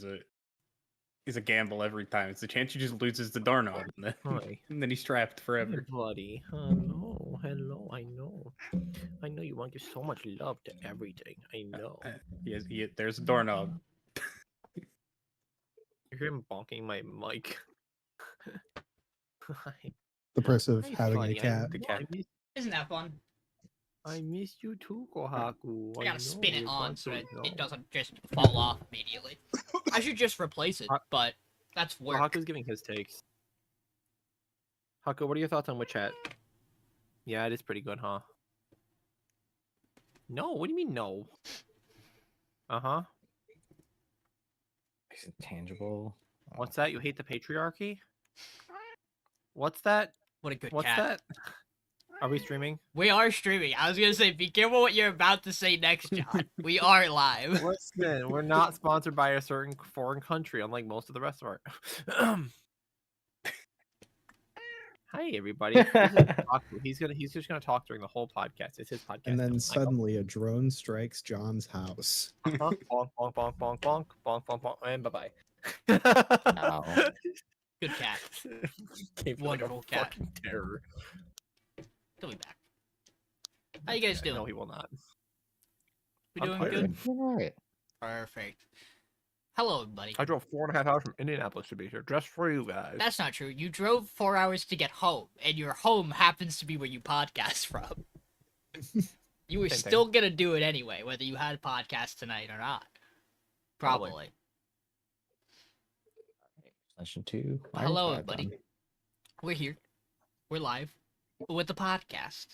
is a gamble every time. It's a chance he just loses the doorknob, and Hi. then he's trapped forever. Hey, buddy. Hello. I know. I know you want to give so much love to everything. I know. There's a doorknob. You hear him bonking my mic. The price of Hi, having buddy. a cat. The cat. Isn't that fun? I miss you too, Kohaku. I gotta spin it you on want so to that know. it doesn't just fall off immediately. I should just replace it, but that's work. Kohaku's giving his takes. Haku, what are your thoughts on Witch Hat? Yeah, it is pretty good, huh? No, what do you mean no? Uh-huh. Is it tangible? What's that? You hate the patriarchy? What's that? What a good What's cat. that? Are we streaming? We are streaming. I was gonna say, be careful what you're about to say next, John. We are live. Listen, we're not sponsored by a certain foreign country, unlike most of the rest of our. Hi, everybody. This is Haku. He's just gonna talk during the whole podcast. It's his podcast. And then now. suddenly a drone strikes John's house. Bonk, bonk, bonk, bonk, bonk, bonk, bonk, bonk, bonk, and bye-bye. Ow. Good cat. Gave me Wonderful like a cat. fucking terror. He'll be back. How you guys doing? No, he will not. We I'm doing tired. good? Alright. Perfect. Hello, everybody. I drove 4.5 hours from Indianapolis to be here just for you guys. That's not true. You drove 4 hours to get home, and your home happens to be where you podcast from. You were Same thing. still gonna do it anyway, whether you had a podcast tonight or not. Probably. Probably. Session 2. Hello, Iron everybody. Done. We're here. We're live with the podcast.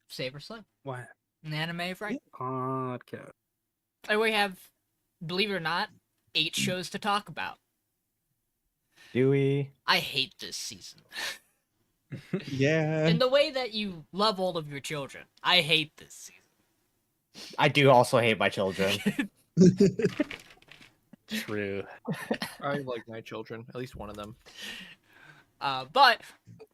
Save or Slay. What? An anime, right? Podcast. And we have, believe it or not, 8 shows to talk about. Do we? I hate this season. Yeah. In the way that you love all of your children, I hate this season. I do also hate my children. True. I like my children, at least one of them. But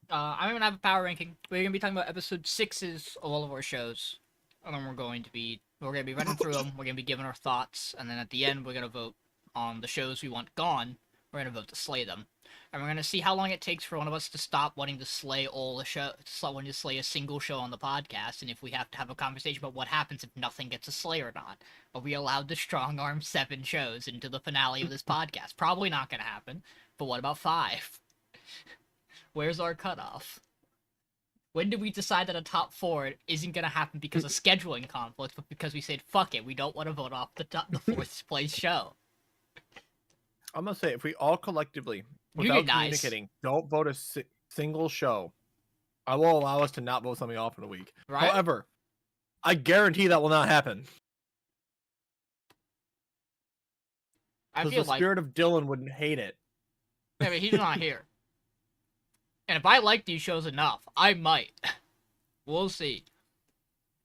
I'm gonna have a power ranking. We're gonna be talking about episode 6s of all of our shows, and then we're gonna be running through them. We're gonna be giving our thoughts, and then at the end we're gonna vote on the shows we want gone. We're gonna vote to slay them, and we're gonna see how long it takes for one of us to stop wanting to slay all the show, wanting to slay a single show on the podcast, and if we have to have a conversation about what happens if nothing gets a slay or not. Are we allowed to strong arm 7 shows into the finale of this podcast? Probably not gonna happen. But what about 5? Where's our cutoff? When do we decide that a top 4 isn't gonna happen because of scheduling conflicts, but because we said fuck it, we don't want to vote off the 4th place show? I'm gonna say, if we all collectively, without Unionize. communicating, don't vote a single show, I will allow us to not vote something off in a week. Right? However, I guarantee that will not happen. I Because feel the like spirit of Dylan wouldn't hate it. I mean, he's not here. And if I like these shows enough, I might. We'll see.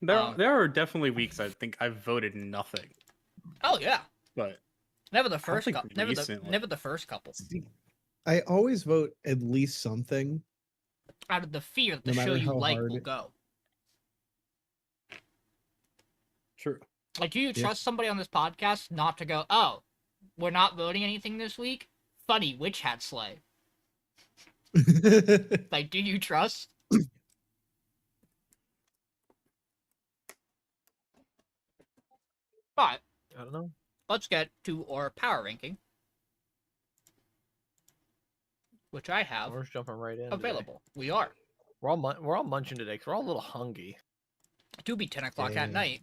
There Um, are definitely weeks I think I've voted nothing, Oh yeah. but Never the first think couple. recently. Never the first couple. I always vote at least something. Out of the fear that the No show matter you how like hard will it- go. true. Like, do you Yeah. trust somebody on this podcast not to go, oh, we're not voting anything this week? Funny, Witch Hat Slay. Like, do you trust? But, I don't know. let's get to our power ranking. Which I have We're just jumping right in. today. available. We are. We're all munching today because we're all a little hungry. It do be 10 o'clock Yeah. at night.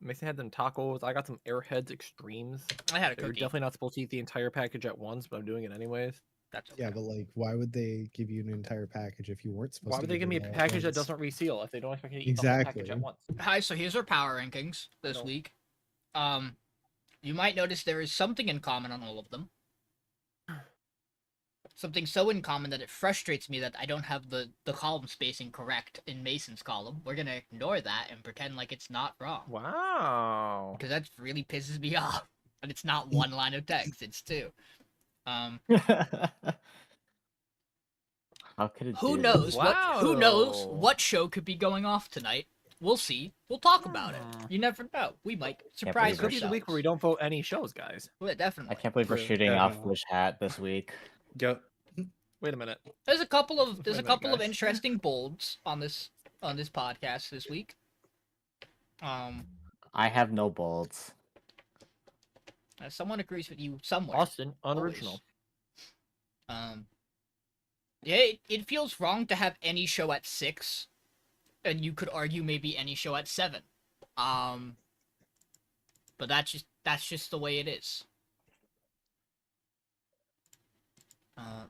Mason had them tacos. I got some Airheads Extremes. I had a They were cookie. definitely not supposed to eat the entire package at once, but I'm doing it anyways. That's okay. Yeah, but like, why would they give you an entire package if you weren't supposed Why to? would they give me a it all at package that once? doesn't reseal if they don't expect me to eat the whole package at Exactly. once? Hi, so here's our power rankings this No. week. You might notice there is something in common on all of them. Something so in common that it frustrates me that I don't have the column spacing correct in Mason's column. We're gonna ignore that and pretend like it's not wrong. Wow. Because that really pisses me off. And it's not one line of text, it's 2. How could it Who do knows this? who knows Wow. what show could be going off tonight we'll see. We'll talk about it. You never know. We might surprise believe This could be ourselves. the week where we don't vote any shows, guys. Yeah, definitely. I can't believe we're True. shooting Yeah, off no. Wish Hat this week. Yep. Wait a minute. There's a couple of Wait a minute, guys. interesting bolds on this podcast this week. I have no bolds. Someone agrees with you somewhere. Austin, unoriginal. Yeah, it feels wrong to have any show at 6, and you could argue maybe any show at 7. But that's just the way it is.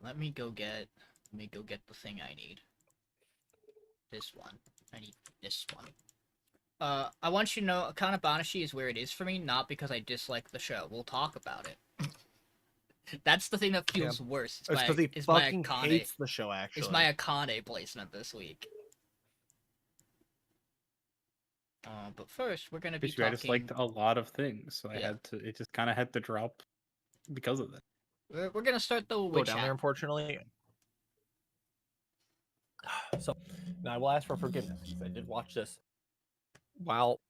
Let me go get the thing I need. This one. I need this one. I want you to know Akane-Banashi is where it is for me, not because I dislike the show. We'll talk about it. That's the thing that feels worse. It's because he fucking hates the show, actually. It's my Akane placement this week. But first, we're gonna be Basically, I just talking. liked a lot of things, so I Yeah. had to. It just kind of had to drop because of that. We're gonna start the Go witch down there, hat. unfortunately. So, now I will ask for forgiveness because I did watch this while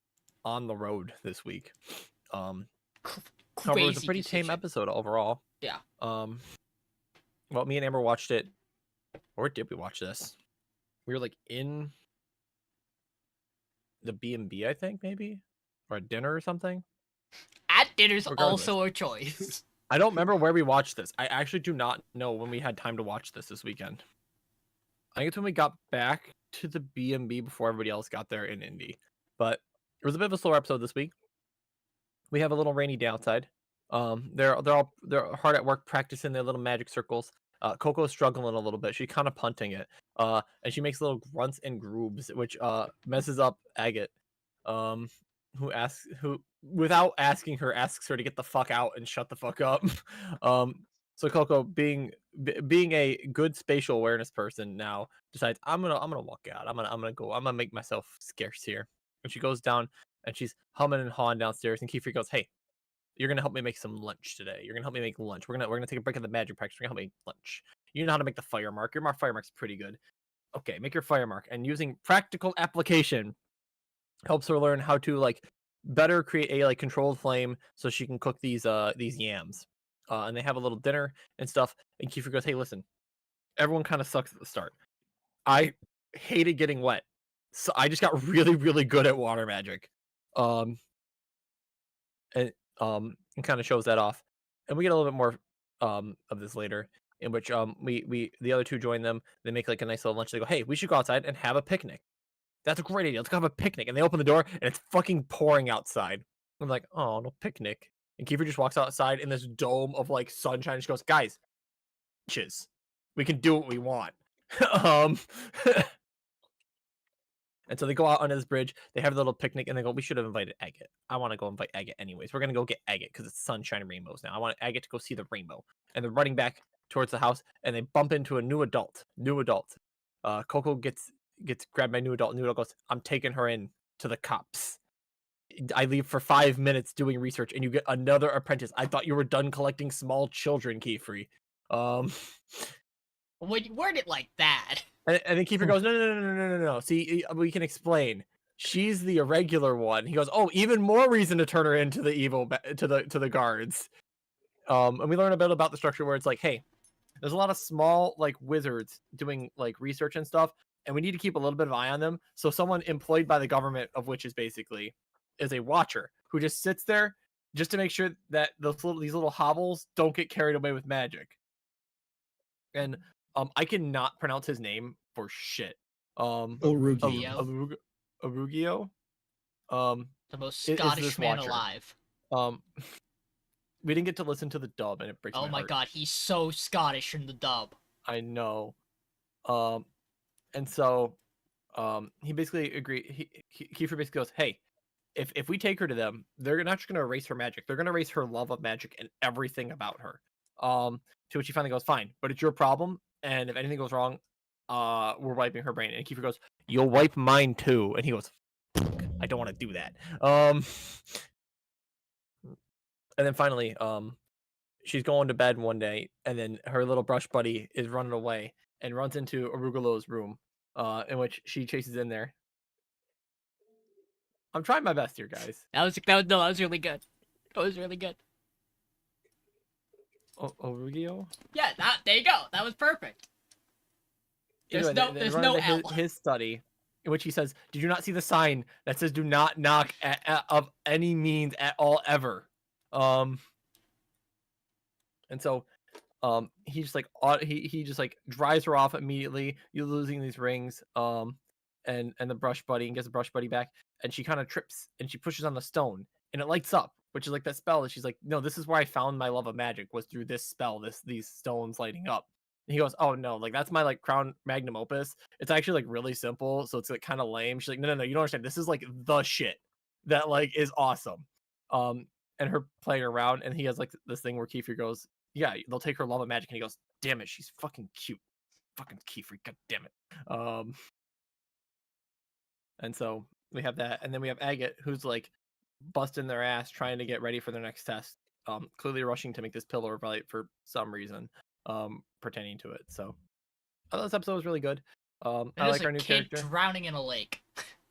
on the road this week. However, it was a Crazy pretty tame decision. episode overall. Yeah. Well, me and Amber watched it. Where did we watch this? We were like in the B&B, I think, maybe, or at dinner or something. At dinner's Regardless. also a choice. I don't remember where we watched this. I actually do not know when we had time to watch this weekend. I think it's when we got back to the B&B before everybody else got there in Indy. But it was a bit of a slower episode this week. We have a little rainy day outside. They're hard at work practicing their little magic circles. Coco's struggling a little bit. She's kind of punting it. And she makes little grunts and grooves, which messes up Agate. Who without asking her asks her to get the fuck out and shut the fuck up. So Coco, being a good spatial awareness person now, decides I'm gonna walk out. I'm gonna make myself scarce here. And she goes down and she's humming and hawing downstairs. And Kiefer goes, "Hey, you're gonna help me make some lunch today. You're gonna help me make lunch. We're gonna take a break at the magic practice. You're gonna help me make lunch. You know how to make the fire mark. Your fire mark's pretty good. Okay, make your fire mark." And using practical application helps her learn how to better create a controlled flame so she can cook these yams. And they have a little dinner and stuff. And Kiefer goes, "Hey, listen, everyone kind of sucks at the start. I hated getting wet, so I just got really, really good at water magic." And kind of shows that off. And we get a little bit more of this later, in which we the other two join them. They make like a nice little lunch. They go, "Hey, we should go outside and have a picnic." That's a great idea. Let's go have a picnic. And they open the door and it's fucking pouring outside. I'm like, "Oh, no picnic." And Kiefer just walks outside in this dome of like sunshine. She goes, "Guys, we can do what we want." And so they go out onto this bridge. They have a little picnic, and they go, "We should have invited Agate. I want to go invite Agate anyways. We're gonna go get Agate because it's sunshine and rainbows now. I want Agate to go see the rainbow." And they're running back towards the house, and they bump into a new adult. Coco gets grabbed by new adult. New adult goes, "I'm taking her in to the cops." I leave for 5 minutes doing research, and you get another apprentice. I thought you were done collecting small children, Kiefer. When you word it like that. And then Kiefer goes, no. See, we can explain. She's the irregular one. He goes, "Oh, even more reason to turn her into the evil to the guards." And we learn a bit about the structure where it's like, hey, there's a lot of small like wizards doing like research and stuff, and we need to keep a little bit of eye on them. So someone employed by the government of witches basically is a watcher who just sits there just to make sure that these little hobbles don't get carried away with magic. And I cannot pronounce his name for shit. Orugio. Orugio. The most is Scottish this man watcher. alive. We didn't get to listen to the dub, and it breaks Oh my heart. god, he's so Scottish in the dub. I know. And so he basically agreed. Kiefer basically goes, "Hey, if we take her to them, they're not just going to erase her magic. They're going to erase her love of magic and everything about her." To which he finally goes, "Fine, but it's your problem. And if anything goes wrong, we're wiping her brain." And Kiefer goes, "You'll wipe mine too." And he goes, "I don't want to do that." And then finally, she's going to bed one day, and then her little brush buddy is running away and runs into Arugulo's room, in which she chases in there. I'm trying my best here, guys. That was really good. That was really good. Orugio? Yeah, there you go. That was perfect. There's no L. His study, in which he says, "Did you not see the sign that says do not knock of any means at all ever?" And so, he just like he just like drives her off immediately. You're losing these rings, and the brush buddy, and gets the brush buddy back, and she kind of trips and she pushes on the stone, and it lights up, which is like that spell that she's like, "No, this is where I found my love of magic, was through this spell, these stones lighting up." And he goes, "Oh no, like that's my like crown magnum opus. It's actually like really simple, so it's like kind of lame." She's like, "No, you don't understand. This is like the shit that like is awesome." And her playing around, and he has like this thing where Kiefer goes, "Yeah, they'll take her love of magic," and he goes, "Damn it, she's fucking cute, fucking Kiefer, god damn it." And so we have that, and then we have Agate, who's like busting their ass trying to get ready for their next test, clearly rushing to make this pillar of light for some reason, pertaining to it. So I thought this episode was really good. I like our new character. Drowning in a lake,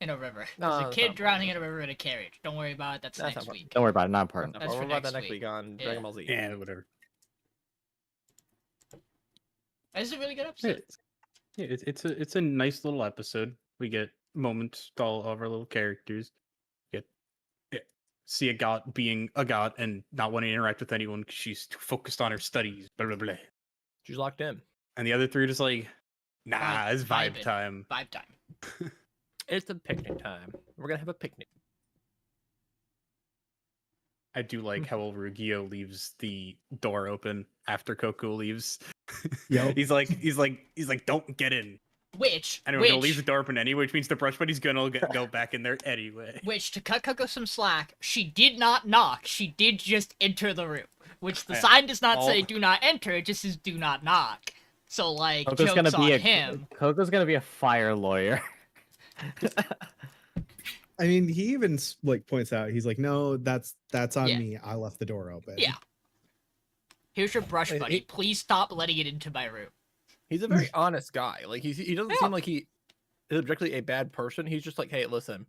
in a river. No, There's a kid drowning in a river in a carriage. Don't worry about it. That's next week. Don't worry about it. Not important. That's We'll for worry about that next next week on Yeah. Dragon Ball Z. Yeah, whatever. This is a really good episode. Yeah, it's a nice little episode. We get moments with all of our little characters. See a god being a god and not wanting to interact with anyone because she's too focused on her studies. Blah blah blah. She's locked in. And the other three are just like, nah, it's vibe Vibing. time. Vibe time. It's a picnic time. We're gonna have a picnic. I do like how Rugio leaves the door open after Coco leaves. Yep. he's like, don't get in. Which He'll leave the door open anyway, which means the brush buddy's gonna go back in there anyway. Which, to cut Coco some slack, she did not knock. She did just enter the room. Which the Yeah. sign does not say All- do not enter, it just says do not knock. So, like, Coco's joke's gonna be on him. Coco's gonna be a fire lawyer. I mean, he even like points out, he's like, no, that's on Yeah. me. I left the door open. Yeah. Here's your brush Wait, buddy. Please stop letting it into my room. He's a very honest guy. Like he doesn't seem like he is objectively a bad person. He's just like, hey, listen,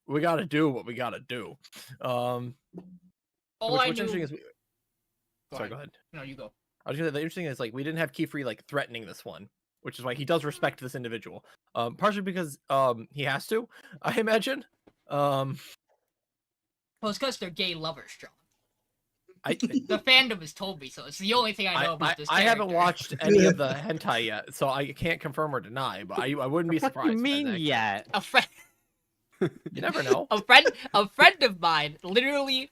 we got to do what we got to do. All What's I interesting knew... is, sorry, go ahead. No, you go. I was gonna say the interesting is like we didn't have Kiefer like threatening this one, which is why he does respect this individual. Partially because he has to, I imagine. Well, it's because they're gay lovers, John. I The fandom has told me so. It's the only thing I know about this I haven't character. watched any of the hentai yet, so I can't confirm or deny. But I wouldn't be What surprised. do you by mean that. yet? A friend... You never know. a friend of mine, literally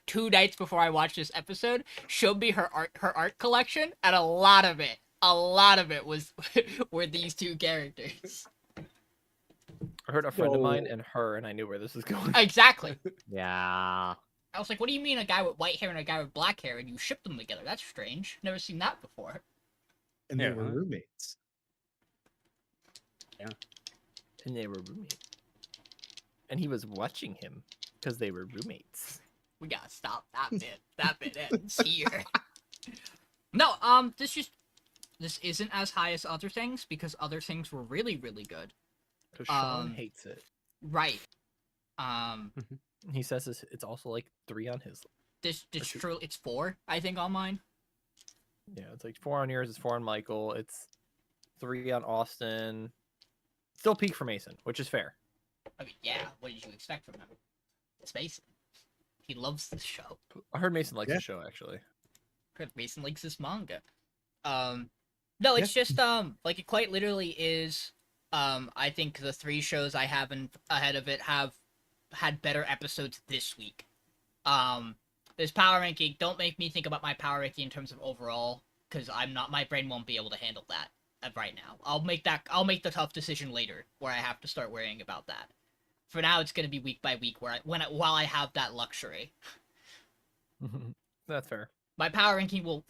2 nights before I watched this episode, showed me her art collection, and a lot of it was were these two characters. I heard a friend of mine So- and her, and I knew where this was going. Exactly. Yeah. I was like, what do you mean a guy with white hair and a guy with black hair, and you ship them together? That's strange. Never seen that before. And they Yeah. were roommates. And they were roommates. And he was watching him because they were roommates. We gotta stop that bit. That bit ends here. No, this isn't as high as other things because other things were really, really good. Because Sean hates it. Right. He says it's also like 3 on his. This true. It's 4, I think, on mine. Yeah, it's like 4 on yours. It's 4 on Michael. It's 3 on Austin. Still peak for Mason, which is fair. I mean, yeah. What did you expect from him? It's Mason. He loves this show. I heard Mason likes Yeah. the show actually. Mason likes this manga. No, it's just like it quite literally is. I think the 3 shows I have ahead of it have had better episodes this week. This power ranking, don't make me think about my power ranking in terms of overall, because my brain won't be able to handle that right now. I'll make the tough decision later, where I have to start worrying about that. For now, it's gonna be week by week, while I have that luxury. That's fair. My power ranking will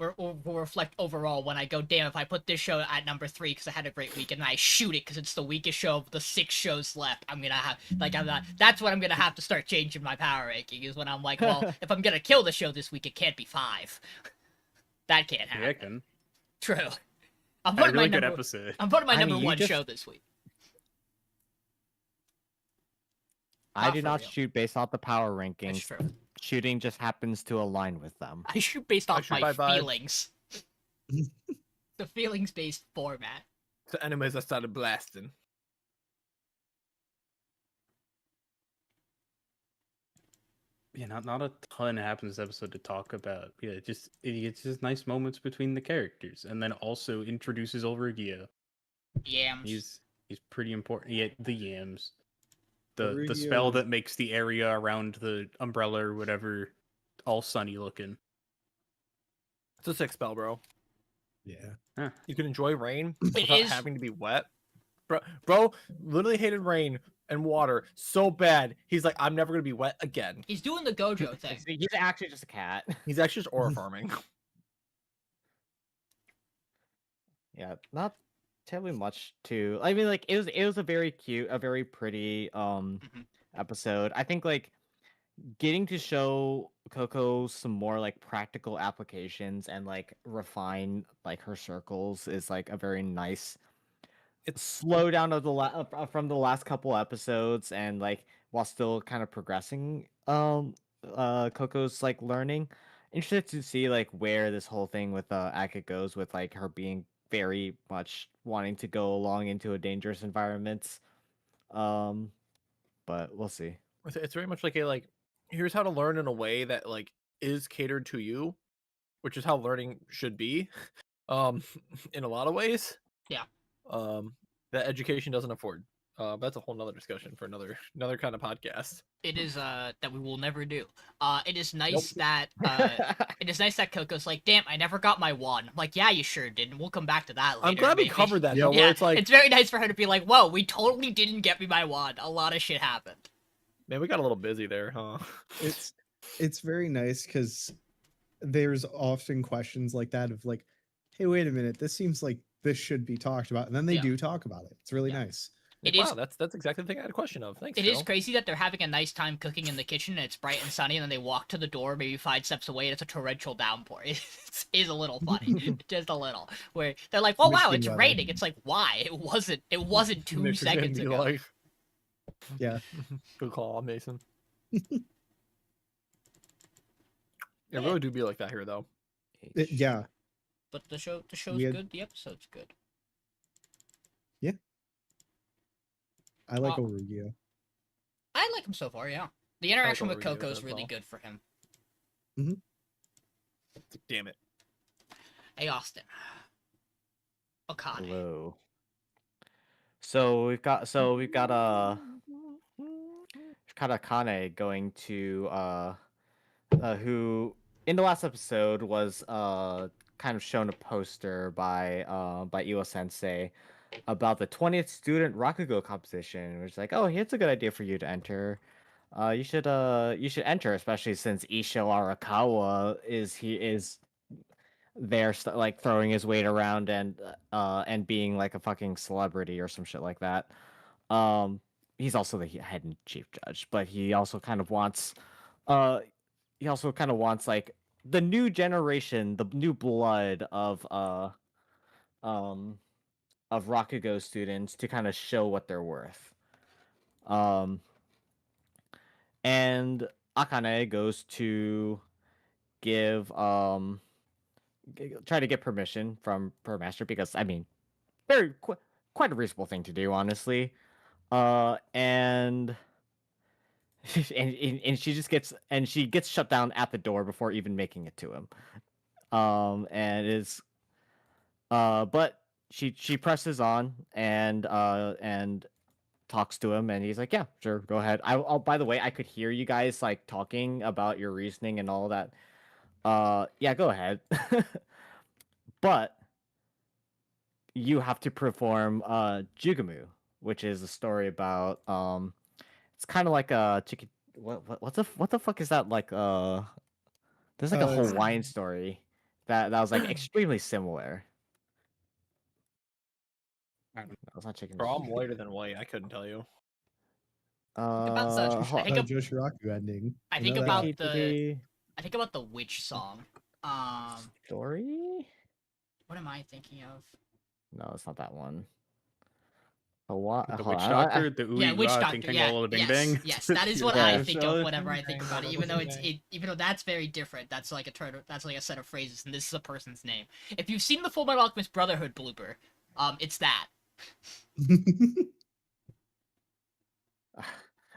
reflect overall when I go, damn, if I put this show at number 3 because I had a great week, and then I shoot it because it's the weakest show of the 6 shows left, that's when I'm gonna have to start changing my power ranking, is when I'm like, well, if I'm gonna kill the show this week, it can't be 5. That can't happen. Yeah, I can. True. I'm Had a voting really my good number, episode. I'm voting my I number mean, you 1 just- show this week. I Not do for not real. shoot based off the power That's rankings. true. Shooting just happens to align with them. I shoot based I off shoot my by vibe. feelings. The feelings-based format. The enemies I started blasting. Yeah, not a ton happens this episode to talk about. Yeah, it's just nice moments between the characters, and then also introduces Ulrugia. Yams. He's pretty important. Yeah, the yams, the Ulrugia spell is- that makes the area around the umbrella or whatever all sunny looking. It's a 6 spell, bro. Yeah. You can enjoy rain It without is- having to be wet. Bro literally hated rain and water so bad. He's like, I'm never gonna be wet again. He's doing the Gojo thing. He's actually just a cat. He's actually just aura farming. Yeah, not terribly much to. I mean, like it was a very cute, a very pretty episode. I think like getting to show Coco some more like practical applications and like refine like her circles is like a very nice It's slow down of the from the last couple episodes, and like while still kind of progressing Coco's like learning. Interested to see like where this whole thing with Aka goes, with like her being very much wanting to go along into a dangerous environment. But we'll see. it's very much like a like here's how to learn in a way that like is catered to you, which is how learning should be. In a lot of ways. Yeah. That education doesn't afford. That's a whole nother discussion for another kind of podcast. It is that we will never do. It is nice Nope. that it is nice that Coco's like, damn, I never got my wand. I'm like, yeah, you sure did. And we'll come back to that later. I'm glad we maybe. covered that Yep. though, Yeah, where it's like, it's very nice for her to be like, whoa, we totally didn't get me my wand. A lot of shit happened. man, we got a little busy there, huh? It's very nice because there's often questions like that of like, hey, wait a minute, this seems like this should be talked about, and then they Yeah. do talk about it. It's really Yeah. nice. It wow, is- that's exactly the thing I had a question of. Thanks. It Phil. is crazy that they're having a nice time cooking in the kitchen and it's bright and sunny, and then they walk to the door maybe 5 steps away and it's a torrential downpour. It is a little funny, just a little. Where they're like, "Oh wow, Michigan it's weather. raining." It's like, why? It wasn't 2 Michigan seconds be ago. like- Yeah. Good call, Mason. It really do be like that here, though. Yeah. But the show's We had- good. The episode's good. I like Uh, Ulrugia. I like him so far. Yeah, the interaction with Ulrugia Coco as is really well. good for him. Damn it. Hey, Austin. Akane. Hello. So we've got Akane going to who in the last episode was kind of shown a poster by Iwa Sensei about the 20th student Rakugo competition, which is like, oh, here's a good idea for you to enter. You should enter, especially since Isho Arakawa is there like throwing his weight around and being like a fucking celebrity or some shit like that. He's also the head and chief judge, but he also kind of wants like the new generation, the new blood of Rakugo students to kind of show what they're worth. And Akane goes to give try to get permission from her master, because I mean, quite a reasonable thing to do, honestly. And and she just gets shut down at the door before even making it to him. And is but she presses on and talks to him, and he's like, yeah, sure, go ahead. I'll by the way, I could hear you guys like talking about your reasoning and all that. Yeah, go ahead. But you have to perform Jugamu, which is a story about it's kind of like a chicken. What the fuck is that, like there's like a Hawaiian story that was like extremely similar. No, it's not chicken. Bro, I'm whiter than white. I couldn't tell you. about the- ho- I think ab- Joshiraku ending. I You think know that? about I think about the witch song. Story. What am I thinking of? No, it's not that one. A what? The Hold witch on, doctor, the Yeah, witch ting doctor. ting Yeah, walla bing yes, bang. yes, that is what Yeah. I think of Show. whenever I think about it. Even though it's Bang. even though that's very different. That's like a turn. That's like a set of phrases, and this is a person's name. If you've seen the Full Metal Alchemist Brotherhood blooper, it's that.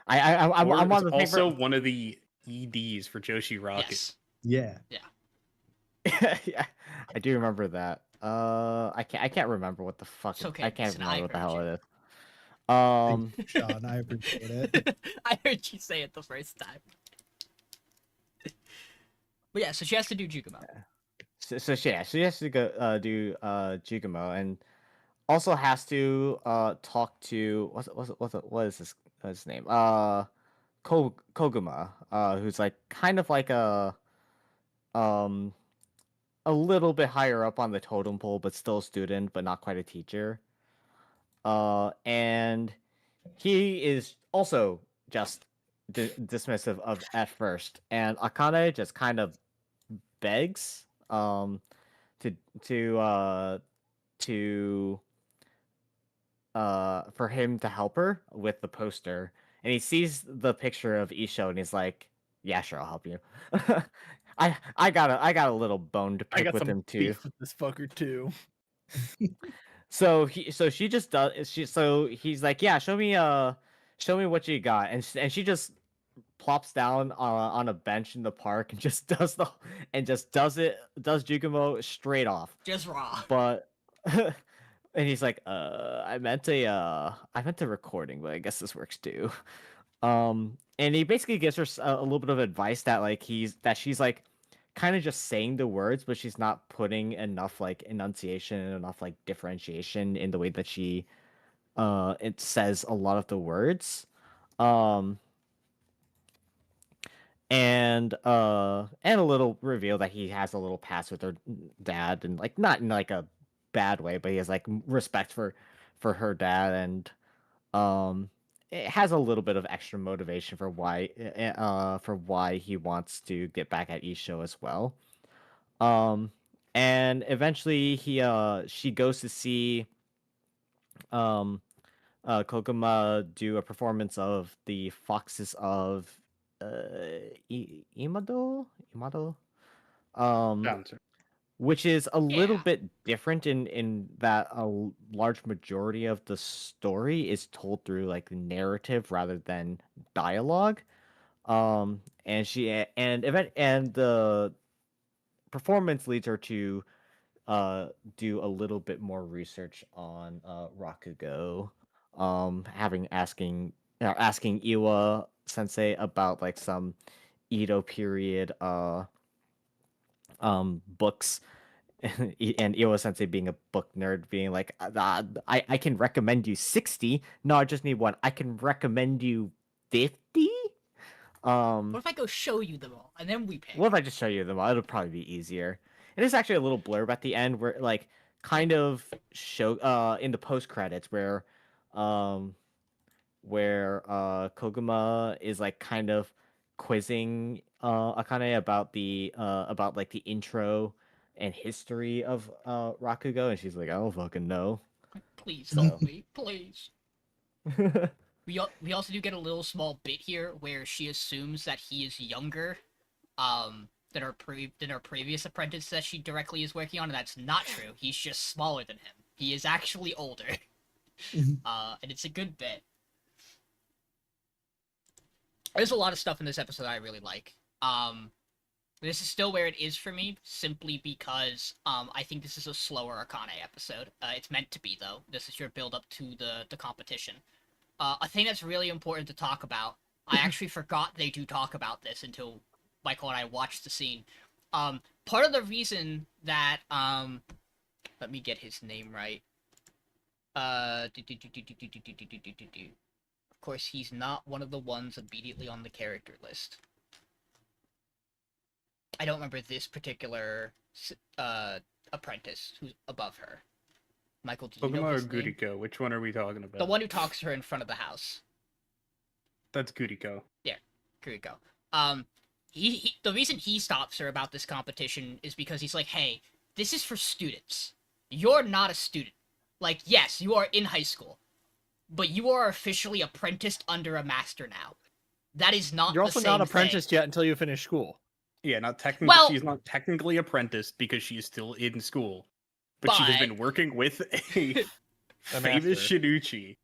I'm Or on it's the also favorite. one of the EDs for Joshi Rocket. Yes. Yeah. Yeah, I do remember that. I can't remember what the fuck. It's okay, I can't listen, I remember what the heard hell you. it is. Thank you, Sean. I appreciate it. I heard you say it the first time. But yeah, so she has to do Jukumo. She has to go do Jugumo, and also has to talk to what is his name? Koguma, who's like kind of like um a little bit higher up on the totem pole, but still a student, but not quite a teacher. And he is also just dismissive of at first, and Akane just kind of begs to to to for him to help her with the poster, and he sees the picture of Isho and he's like, yeah, sure, I'll help you. I got a little bone to I pick got with some him too. beef with this fucker too. So she just does so he's like, yeah, show me what you got, and she just plops down on a bench in the park and just does Jukumo straight off. Just raw. But and he's like, I meant a recording, but I guess this works too. And he basically gives her a little bit of advice that like she's like kind of just saying the words, but she's not putting enough like enunciation and enough like differentiation in the way that she it says a lot of the words. And a little reveal that he has a little past with her dad, and like not in like a bad way, but he has like respect for her dad, and it has a little bit of extra motivation for why he wants to get back at Isho as well. And eventually she goes to see Kokuma do a performance of the Foxes of Imado, Bouncer. which is a little Yeah. bit different in that a large majority of the story is told through like narrative rather than dialogue. And the performance leads her to do a little bit more research on Rakugo, asking Iwa Sensei about like some Edo period books, and Iwa Sensei being a book nerd, being like, I can recommend you 60. No, I just need one. I can recommend you 50. What if I go show you them all and then we pick? What if I just show you them all? It'll probably be easier. And there's actually a little blurb at the end where like kind of show in the post credits where Koguma is like kind of quizzing Akane about like the intro and history of Rakugo, and she's like, I don't fucking know. Please help me, please. We also do get a little small bit here where she assumes that he is younger, than her previous apprentice that she directly is working on, and that's not true. He's just smaller than him. He is actually older. And it's a good bit. There's a lot of stuff in this episode I really like. This is still where it is for me, simply because I think this is a slower Akane episode. It's meant to be, though. This is your build-up to the competition. A thing that's really important to talk about, I actually forgot they do talk about this until Michael and I watched the scene. Part of the reason that, let me get his name right. Of course, he's not one of the ones immediately on the character list. I don't remember this particular apprentice who's above her. Michael, do you know Pokemon or his name? Guriko? Which one are we talking about? The one who talks to her in front of the house. That's Guriko. Guriko. The reason he stops her about this competition is because he's like, hey, this is for students. You're not a student. Like, yes, you are in high school. but you are officially apprenticed under a master now. That is not You're the also same not apprenticed thing. yet until you finish school. Yeah, not technically. Well- she's not technically apprenticed because she is still in school, but she has But- been working with a A famous master. Shinichi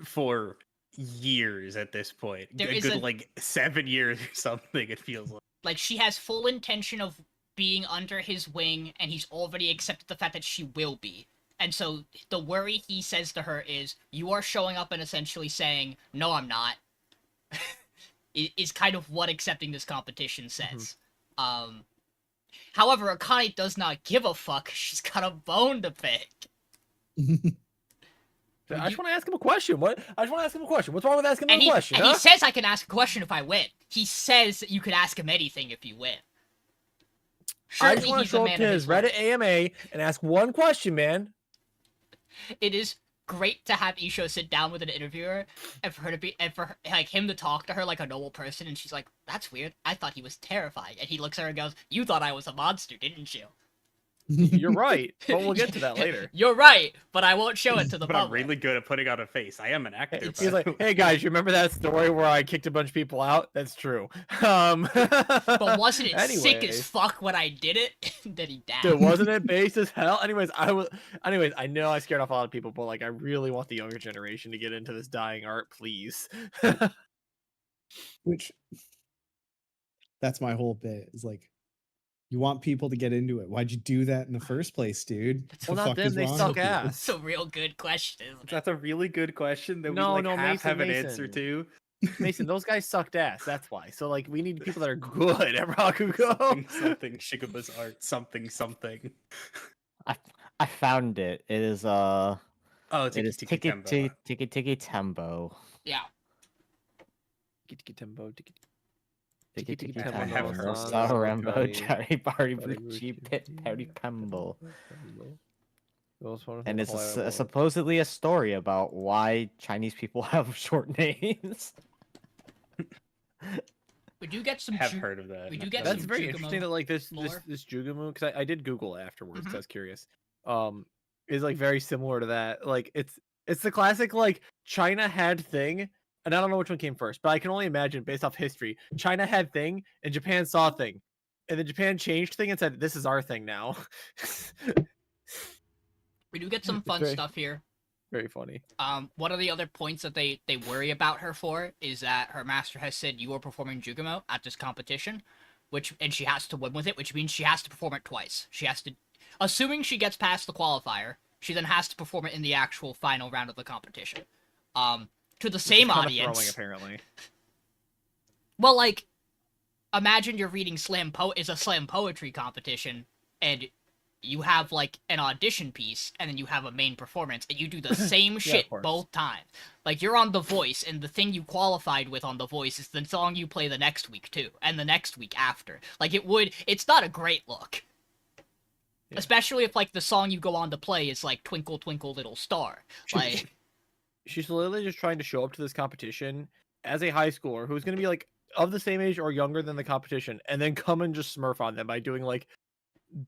for years at this point. There A is good a- like 7 years or something. It feels like. Like, she has full intention of being under his wing, and he's already accepted the fact that she will be. And so the worry he says to her is, you are showing up and essentially saying, no, I'm not. Is kind of what accepting this competition says. However, Akane does not give a fuck. She's got a bone to pick. I just want to ask him a question. I just want to ask him a question. What's wrong with asking him And a he, question? and huh? he says I can ask a question if I win. He says that you can ask him anything if you win. I just Surely want to he's a show up man to of his his word. Reddit AMA and ask one question, man. It is great to have Isho sit down with an interviewer and for her to be, and for like him to talk to her like a normal person, and she's like, "That's weird. I thought he was terrifying." And he looks at her and goes, "You thought I was a monster, didn't you?" You're right, but we'll get to that later. You're right, but I won't show it to the But I'm public. really good at putting on a face. I am an actor. He's like, "Hey guys, you remember that story where I kicked a bunch of people out? That's true." But wasn't it sick as Anyways. fuck when I did it? Then he died. Dude, wasn't it base as hell? Anyways, I know I scared off a lot of people, but like I really want the younger generation to get into this dying art, please. Which that's my whole bit. Is like, you want people to get into it. Why'd you do that in the first place, dude? Well, The not fuck them, is they wrong suck with you? ass. That's a real good question. Isn't it? That's a really good question that No, we like no, half Mason, have an answer Mason. to. Mason, those guys sucked ass. That's why. So like, we need people that are good at Rakugo. something Shigaba's art. Something. I found it. It is Oh, it is Tiki Tiki Tembo. Yeah. Tiki Tembo, Tiki I Tembo. have heard of Star that. Rambo, Cherry Party, Buchi, Pit, Perry Pembo. And it's supposedly a story about why Chinese people have short names. We do get some. Have heard of that. we do get That's some very Jugumo interesting that like this lore. Jugumu, because I did Google it afterwards. 'Cause Mhm. I was curious. Is like very similar to that. Like it's the classic like China had thing, and I don't know which one came first, but I can only imagine based off history. China had thing, and Japan saw thing, and then Japan changed thing and said, "This is our thing now." We do get some It's fun very- stuff here. Very funny. One of the other points that they worry about her for is that her master has said you are performing Jugumo at this competition, and she has to win with it, which means she has to perform it twice. She has to, assuming she gets past the qualifier, she then has to perform it in the actual final round of the competition. To the same Kinda audience. throwing, apparently. Well, like, imagine you're reading is a slam poetry competition, and you have like an audition piece, and then you have a main performance, and you do the same shit course. both times. Like, you're on The Voice, and the thing you qualified with on The Voice is the song you play the next week too, and the next week after. Like, it's not a great look. Yeah. Especially if like the song you go on to play is like Twinkle Twinkle Little Star. Like, She's literally just trying to show up to this competition as a high schooler who's going to be like of the same age or younger than the competition, and then come and just smurf on them by doing like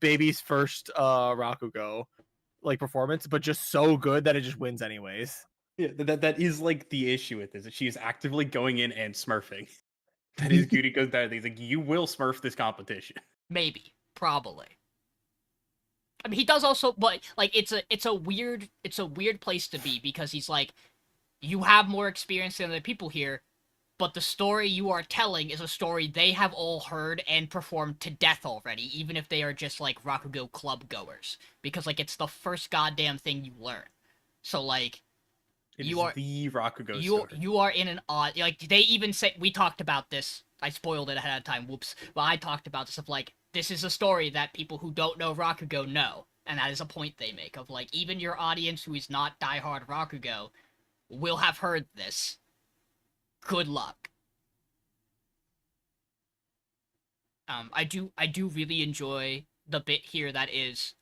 baby's first Rakugo like performance, but just so good that it just wins anyways. Yeah, that is like the issue with this. That she is actively going in and smurfing. That is Goody goes down. He's like, you will smurf this competition. maybe, probably. I mean, he does also, but like it's a weird place to be, because he's like, you have more experience than the people here, but the story you are telling is a story they have all heard and performed to death already, even if they are just like Rakugo club goers, because like it's the first goddamn thing you learn. So like, It You is are- the Rakugo you story. you are in an odd, like, they even say, we talked about this, I spoiled it ahead of time, whoops, but I talked about this of like, this is a story that people who don't know Rakugo know, and that is a point they make of like, even your audience who is not diehard Rakugo will have heard this. Good luck. I do really enjoy the bit here that is,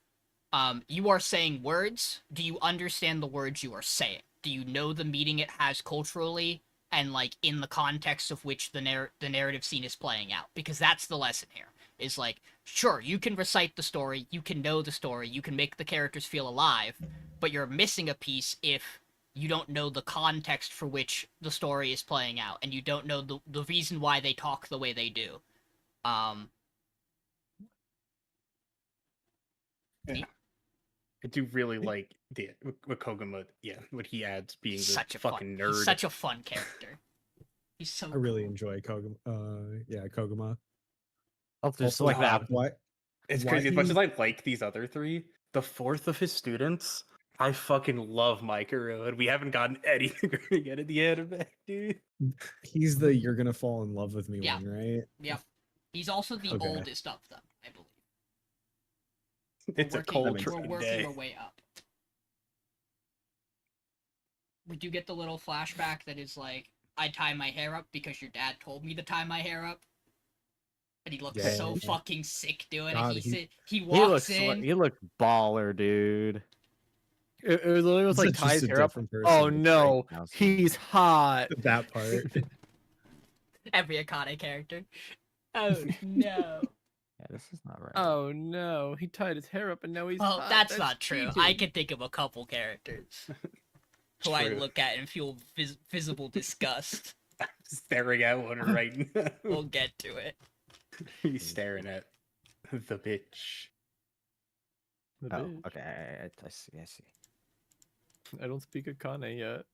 you are saying words. Do you understand the words you are saying? Do you know the meaning it has culturally and like in the context of which the narrative scene is playing out? Because that's the lesson here. Is like, sure, you can recite the story, you can know the story, you can make the characters feel alive, but you're missing a piece if you don't know the context for which the story is playing out, and you don't know the reason why they talk the way they do. I do really like what Koguma, what he adds being the Such a fucking fun, nerd. he's such a fun character. He's so I really cool. enjoy Koguma. Yeah, Koguma. Oh, just Also, like that. Why? It's why crazy. As much he's- as I like these other three, the fourth of his students, I fucking love Mikuru, and we haven't gotten anything yet in the anime, dude. He's the "you're gonna fall in love with me" Yeah. one, right? Yep. He's also the Okay. oldest of them, I believe. It's a cold We're working day. our way up. We do get the little flashback that is like, I tie my hair up because your dad told me to tie my hair up. And he looks Yeah. so fucking sick doing God, it. He He walks looks in. he looks baller, dude. It was literally was He's like just ties a hair up. different Oh person. no, Right now, so- he's hot. That part. Every Akane character. Oh no. Yeah, this is not right. Oh no, he tied his hair up and now he's Well, hot. that's not true. I cheating. can think of a couple characters who I True. look at and feel visible disgust. Staring at one right now. We'll get to it. He's staring at the bitch. The Oh, bitch. okay. I see. I see. I don't speak Akane yet.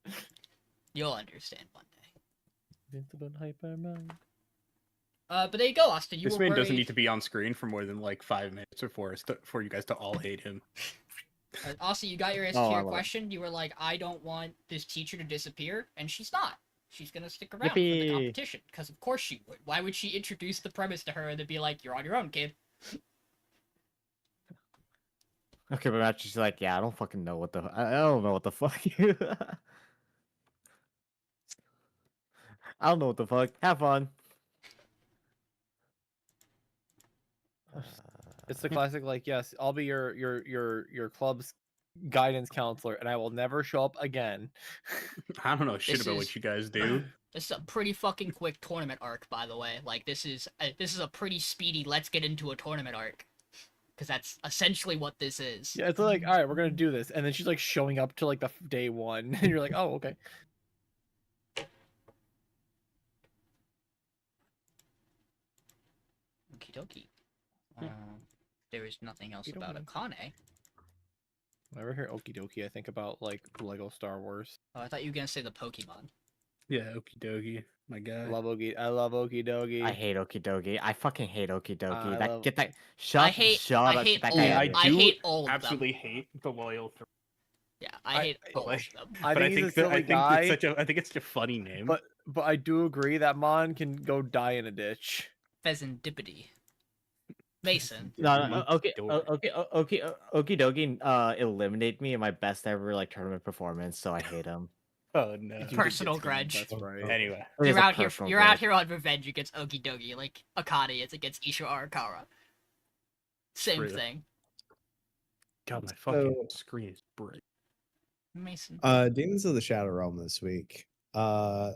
You'll understand one day. Invincible hyper mind. But there you go, Austin. You This were man doesn't worried- need to be on screen for more than like 5 minutes for you guys to all hate him. Austin, you got your S Oh, I tier love it. question. You were like, I don't want this teacher to disappear, and she's not. She's gonna stick around for the Yippee. competition, because of course she would. Why would she introduce the premise to her and then be like, you're on your own, kid? Okay, but Matt's just like, yeah, I don't fucking know what the I don't know what the fuck you. I don't know what the fuck. Have fun. It's the classic, like, yes, I'll be your club's guidance counselor, and I will never show up again. I don't know shit This about is- what you guys do. This is a pretty fucking quick tournament arc, by the way. Like, this is a pretty speedy, let's get into a tournament arc. Because that's essentially what this is. Yeah, it's like, all right, we're gonna do this, and then she's like showing up to like the day one, and you're like, oh, okay. Okie dokie. There is nothing else You don't about know. Akane. Whenever I hear Okie Dokie, I think about like Lego Star Wars. Oh, I thought you were gonna say the Pokemon. Yeah, okie dokie, my guy. I love Okie Dokie. I hate Okidogi. I fucking hate Okidogi. I love- Get that. Shut. I hate Shut I up. hate Get that all, guy Yeah, out I of I here. do hate all of them. Absolutely hate the loyal. Yeah, I hate all like- of them. I But think he's a silly guy, I think it's such a funny name. but I do agree that Mon can go die in a ditch. Pheasantipity. Mason. No, Monkey Okidogi eliminate me in my best ever like tournament performance, so I hate him. Oh no. You Personal get scammed, grudge. That's right. Anyway, It is You're a out here. personal You're out grudge. here on revenge against Okie Dokie, like Akane is against Isho Arakara. Same True. thing. God, my fucking So- screen is bright. Mason. Demons of the Shadow Realm this week. Yuru,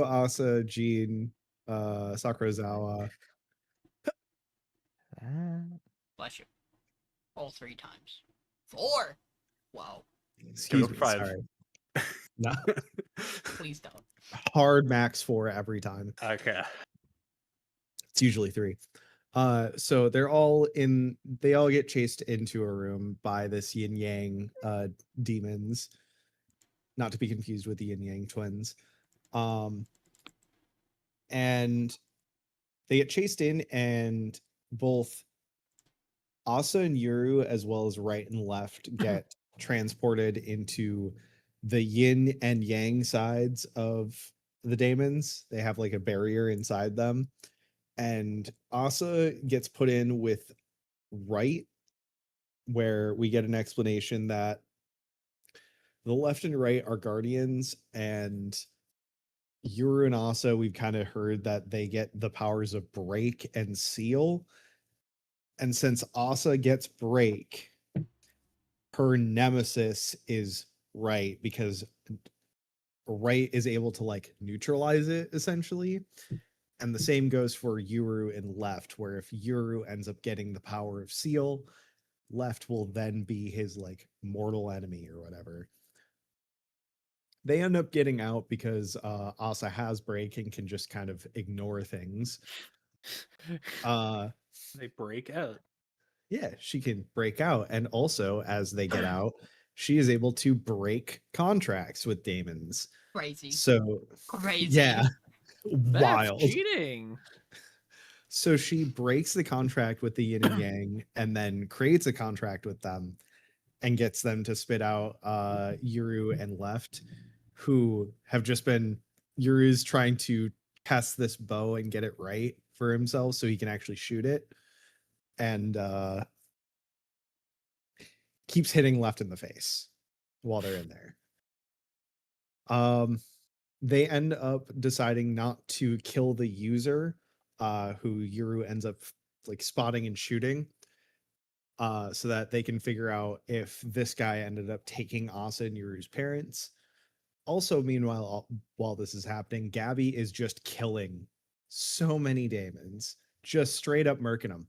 Asa, Jean, Sakurazawa. Bless you. All 3 times. 4. Wow. Excuse Go me, 5. sorry. No, Please don't. hard max 4 every time. Okay. It's usually 3. So they all get chased into a room by this yin yang demons, not to be confused with the yin yang twins. And they get chased in, and both Asa and Yuru, as well as right and left, get transported into the yin and yang sides of the Daemons. They have like a barrier inside them, and Asa gets put in with right, where we get an explanation that the left and right are guardians, and Yuru and Asa, we've kind of heard that they get the powers of break and seal. And since Asa gets break, her nemesis is right, because right is able to like neutralize it essentially. And the same goes for Yuru and left, where if Yuru ends up getting the power of seal, left will then be his like mortal enemy or whatever. They end up getting out because Asa has break and can just kind of ignore things. They break out. Yeah, she can break out. And also, as they get out, she is able to break contracts with Daemons. Crazy. So, Crazy. yeah, That's wild. cheating. So she breaks the contract with the Yin and Yang and then creates a contract with them and gets them to spit out Yuru and Left, who have just been Yuru's trying to test this bow and get it right for himself so he can actually shoot it. And keeps hitting Left in the face while they're in there. They end up deciding not to kill the user, who Yuru ends up like spotting and shooting, so that they can figure out if this guy ended up taking Asa and Yuru's parents. Also, meanwhile, while this is happening, Gabby is just killing so many Daemons, just straight up murking them.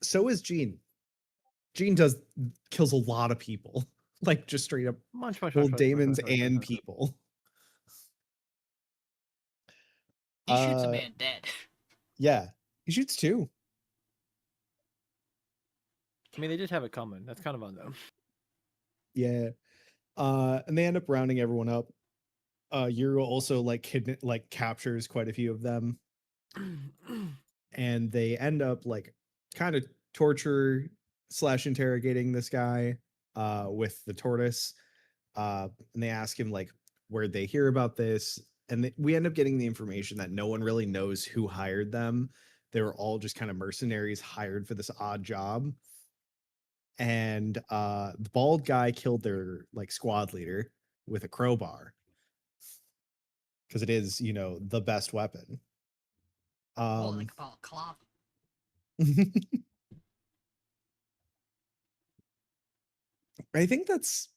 So is Jean. Jean kills a lot of people, like just straight up both Daemons and people. He shoots a man dead. Yeah, he shoots two. I mean, they did have it coming. That's kind of on them. Yeah. And they end up rounding everyone up. Yuru also like captures quite a few of them. And they end up like kind of torture / interrogating this guy with the tortoise. And they ask him like where'd they hear about this, and we end up getting the information that no one really knows who hired them. They were all just kind of mercenaries hired for this odd job. And the bald guy killed their like squad leader with a crowbar because it is, you know, the best weapon. Like a club. I think that's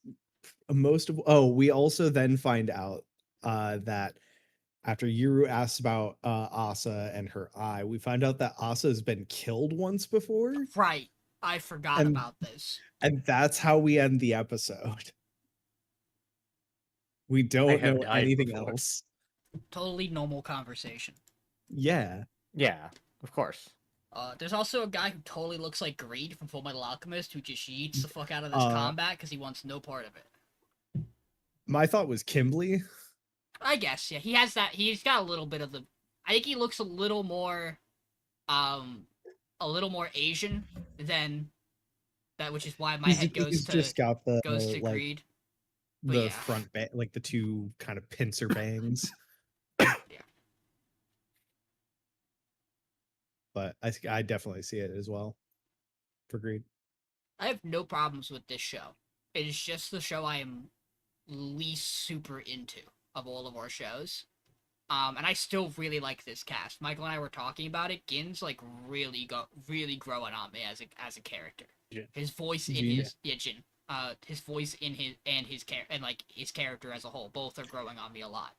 most of. Oh, we also then find out that after Yuru asks about Asa and her eye, we find out that Asa has been killed once before. Right. I forgot about this. And that's how we end the episode. We don't know anything else. Totally normal conversation. Yeah. Yeah, of course. There's also a guy who totally looks like Greed from Full Metal Alchemist who just yeets the fuck out of this combat because he wants no part of it. My thought was Kimberly. I guess, yeah. He has that. He's got a little bit of the. I think he looks a little more Asian than that, which is why my head goes to. Just got the goes to like, Greed. The front like the two kind of pincer bangs. Yeah. But I definitely see it as well. For Greed. I have no problems with this show. It is just the show I am least super into of all of our shows. And I still really like this cast. Michael and I were talking about it. Gin's like really growing on me as a character. Yeah. His voice in Jin. Jin. His voice in his character as a whole both are growing on me a lot.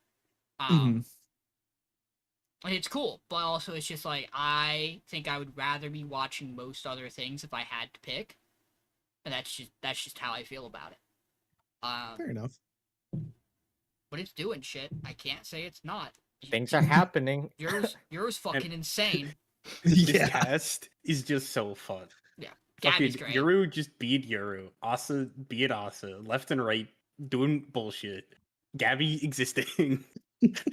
And it's cool, but also it's just like I think I would rather be watching most other things if I had to pick, and that's just how I feel about it. Fair enough. But it's doing shit. I can't say it's not. Things are happening. Yours fucking insane. This cast is just so fun. Yeah, Gabby's Fucking great. Yuru just beat Yuru. Asa beat Asa. Left and right doing bullshit. Gabby existing.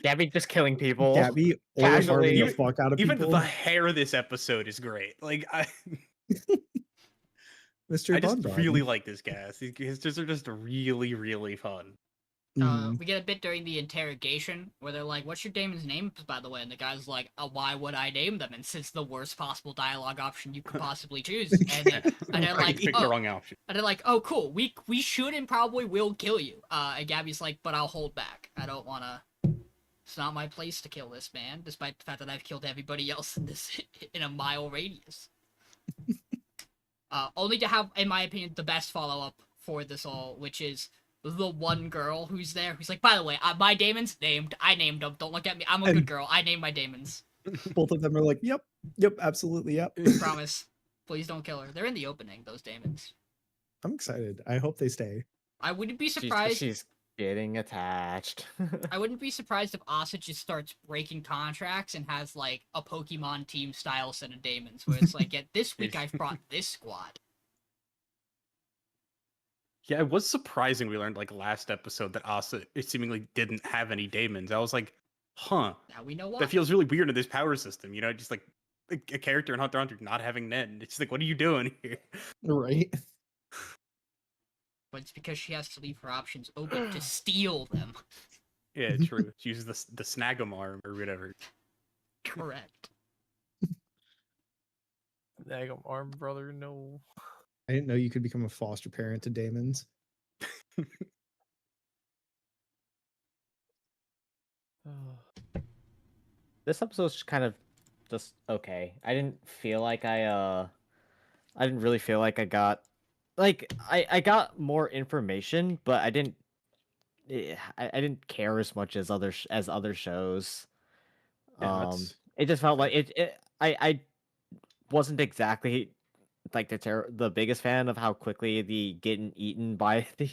Gabby just killing people. Gabby Casually. farming the fuck out of Even people. the hair of this episode is great. Like Mr. I just Bonbon. really like this cast. These are just really, really fun. We get a bit during the interrogation where they're like, "What's your Daemon's name, by the way?" And the guy's like, "Why would I name them?" And it's the worst possible dialogue option you could possibly choose. And they're like, Pick the wrong option. And they're like, "Oh, cool. We should and probably will kill you." And Gabby's like, "But I'll hold back. I don't wanna. It's not my place to kill this man, despite the fact that I've killed everybody else in a mile radius." Only to have, in my opinion, the best follow-up for this all, which is the one girl who's there, who's like, "By the way, my Daemons named. I named them. Don't look at me. I'm a good girl. I named my Daemons." Both of them are like, yep, absolutely, yep. Promise. Please don't kill her. They're in the opening, those Daemons. I'm excited. I hope they stay. I wouldn't be surprised. She's getting attached. I wouldn't be surprised if Asa just starts breaking contracts and has like a Pokemon team style set of Daemons, where it's like, yeah, this week I've brought this squad. Yeah, it was surprising we learned like last episode that Asa seemingly didn't have any Daemons. I was like, huh. Now we know why. That feels really weird in this power system, you know, just like a character in Hunter x Hunter not having Nen. It's like, what are you doing here? Right. But it's because she has to leave her options open to steal them. Yeah, true. She uses the Snag'em arm or whatever. Correct. Nagam arm brother, no. I didn't know you could become a foster parent to Daemons. This episode's kind of just okay. I didn't really feel like I got I got more information, but I didn't care as much as other shows. Yeah, It just felt like I wasn't exactly like the biggest fan of how quickly the getting eaten by the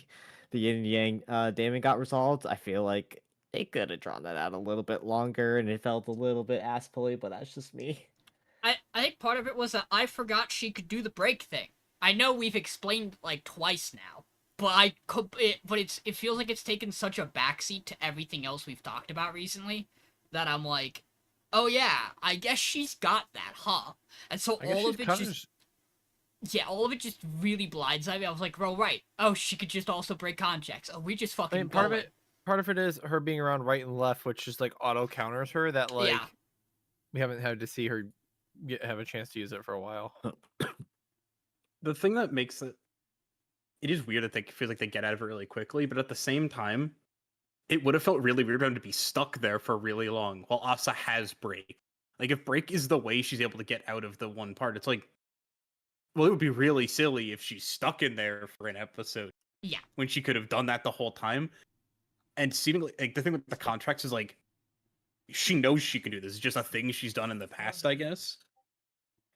yin and yang Damon got resolved. I feel like they could have drawn that out a little bit longer, and it felt a little bit ass-pully, but that's just me. I think part of it was that I forgot she could do the break thing. I know we've explained like twice now, but it feels like it's taken such a backseat to everything else we've talked about recently that I'm like, oh yeah, I guess she's got that, huh? And so all of it just yeah, all of it just really blindsided me. I was like, bro, right? Oh, she could just also break contracts. Oh, we just fucking. I mean, part of it is her being around right and left, which just like auto counters her. That like we haven't had to see her have a chance to use it for a while. The thing that makes it is weird that they feel like they get out of it really quickly, but at the same time, it would have felt really weird for him to be stuck there for really long while Asa has break. Like if break is the way she's able to get out of the one part, it's like, well, it would be really silly if she's stuck in there for an episode. Yeah. When she could have done that the whole time. And seemingly, like the thing with the contracts is like, she knows she can do this. It's just a thing she's done in the past, I guess.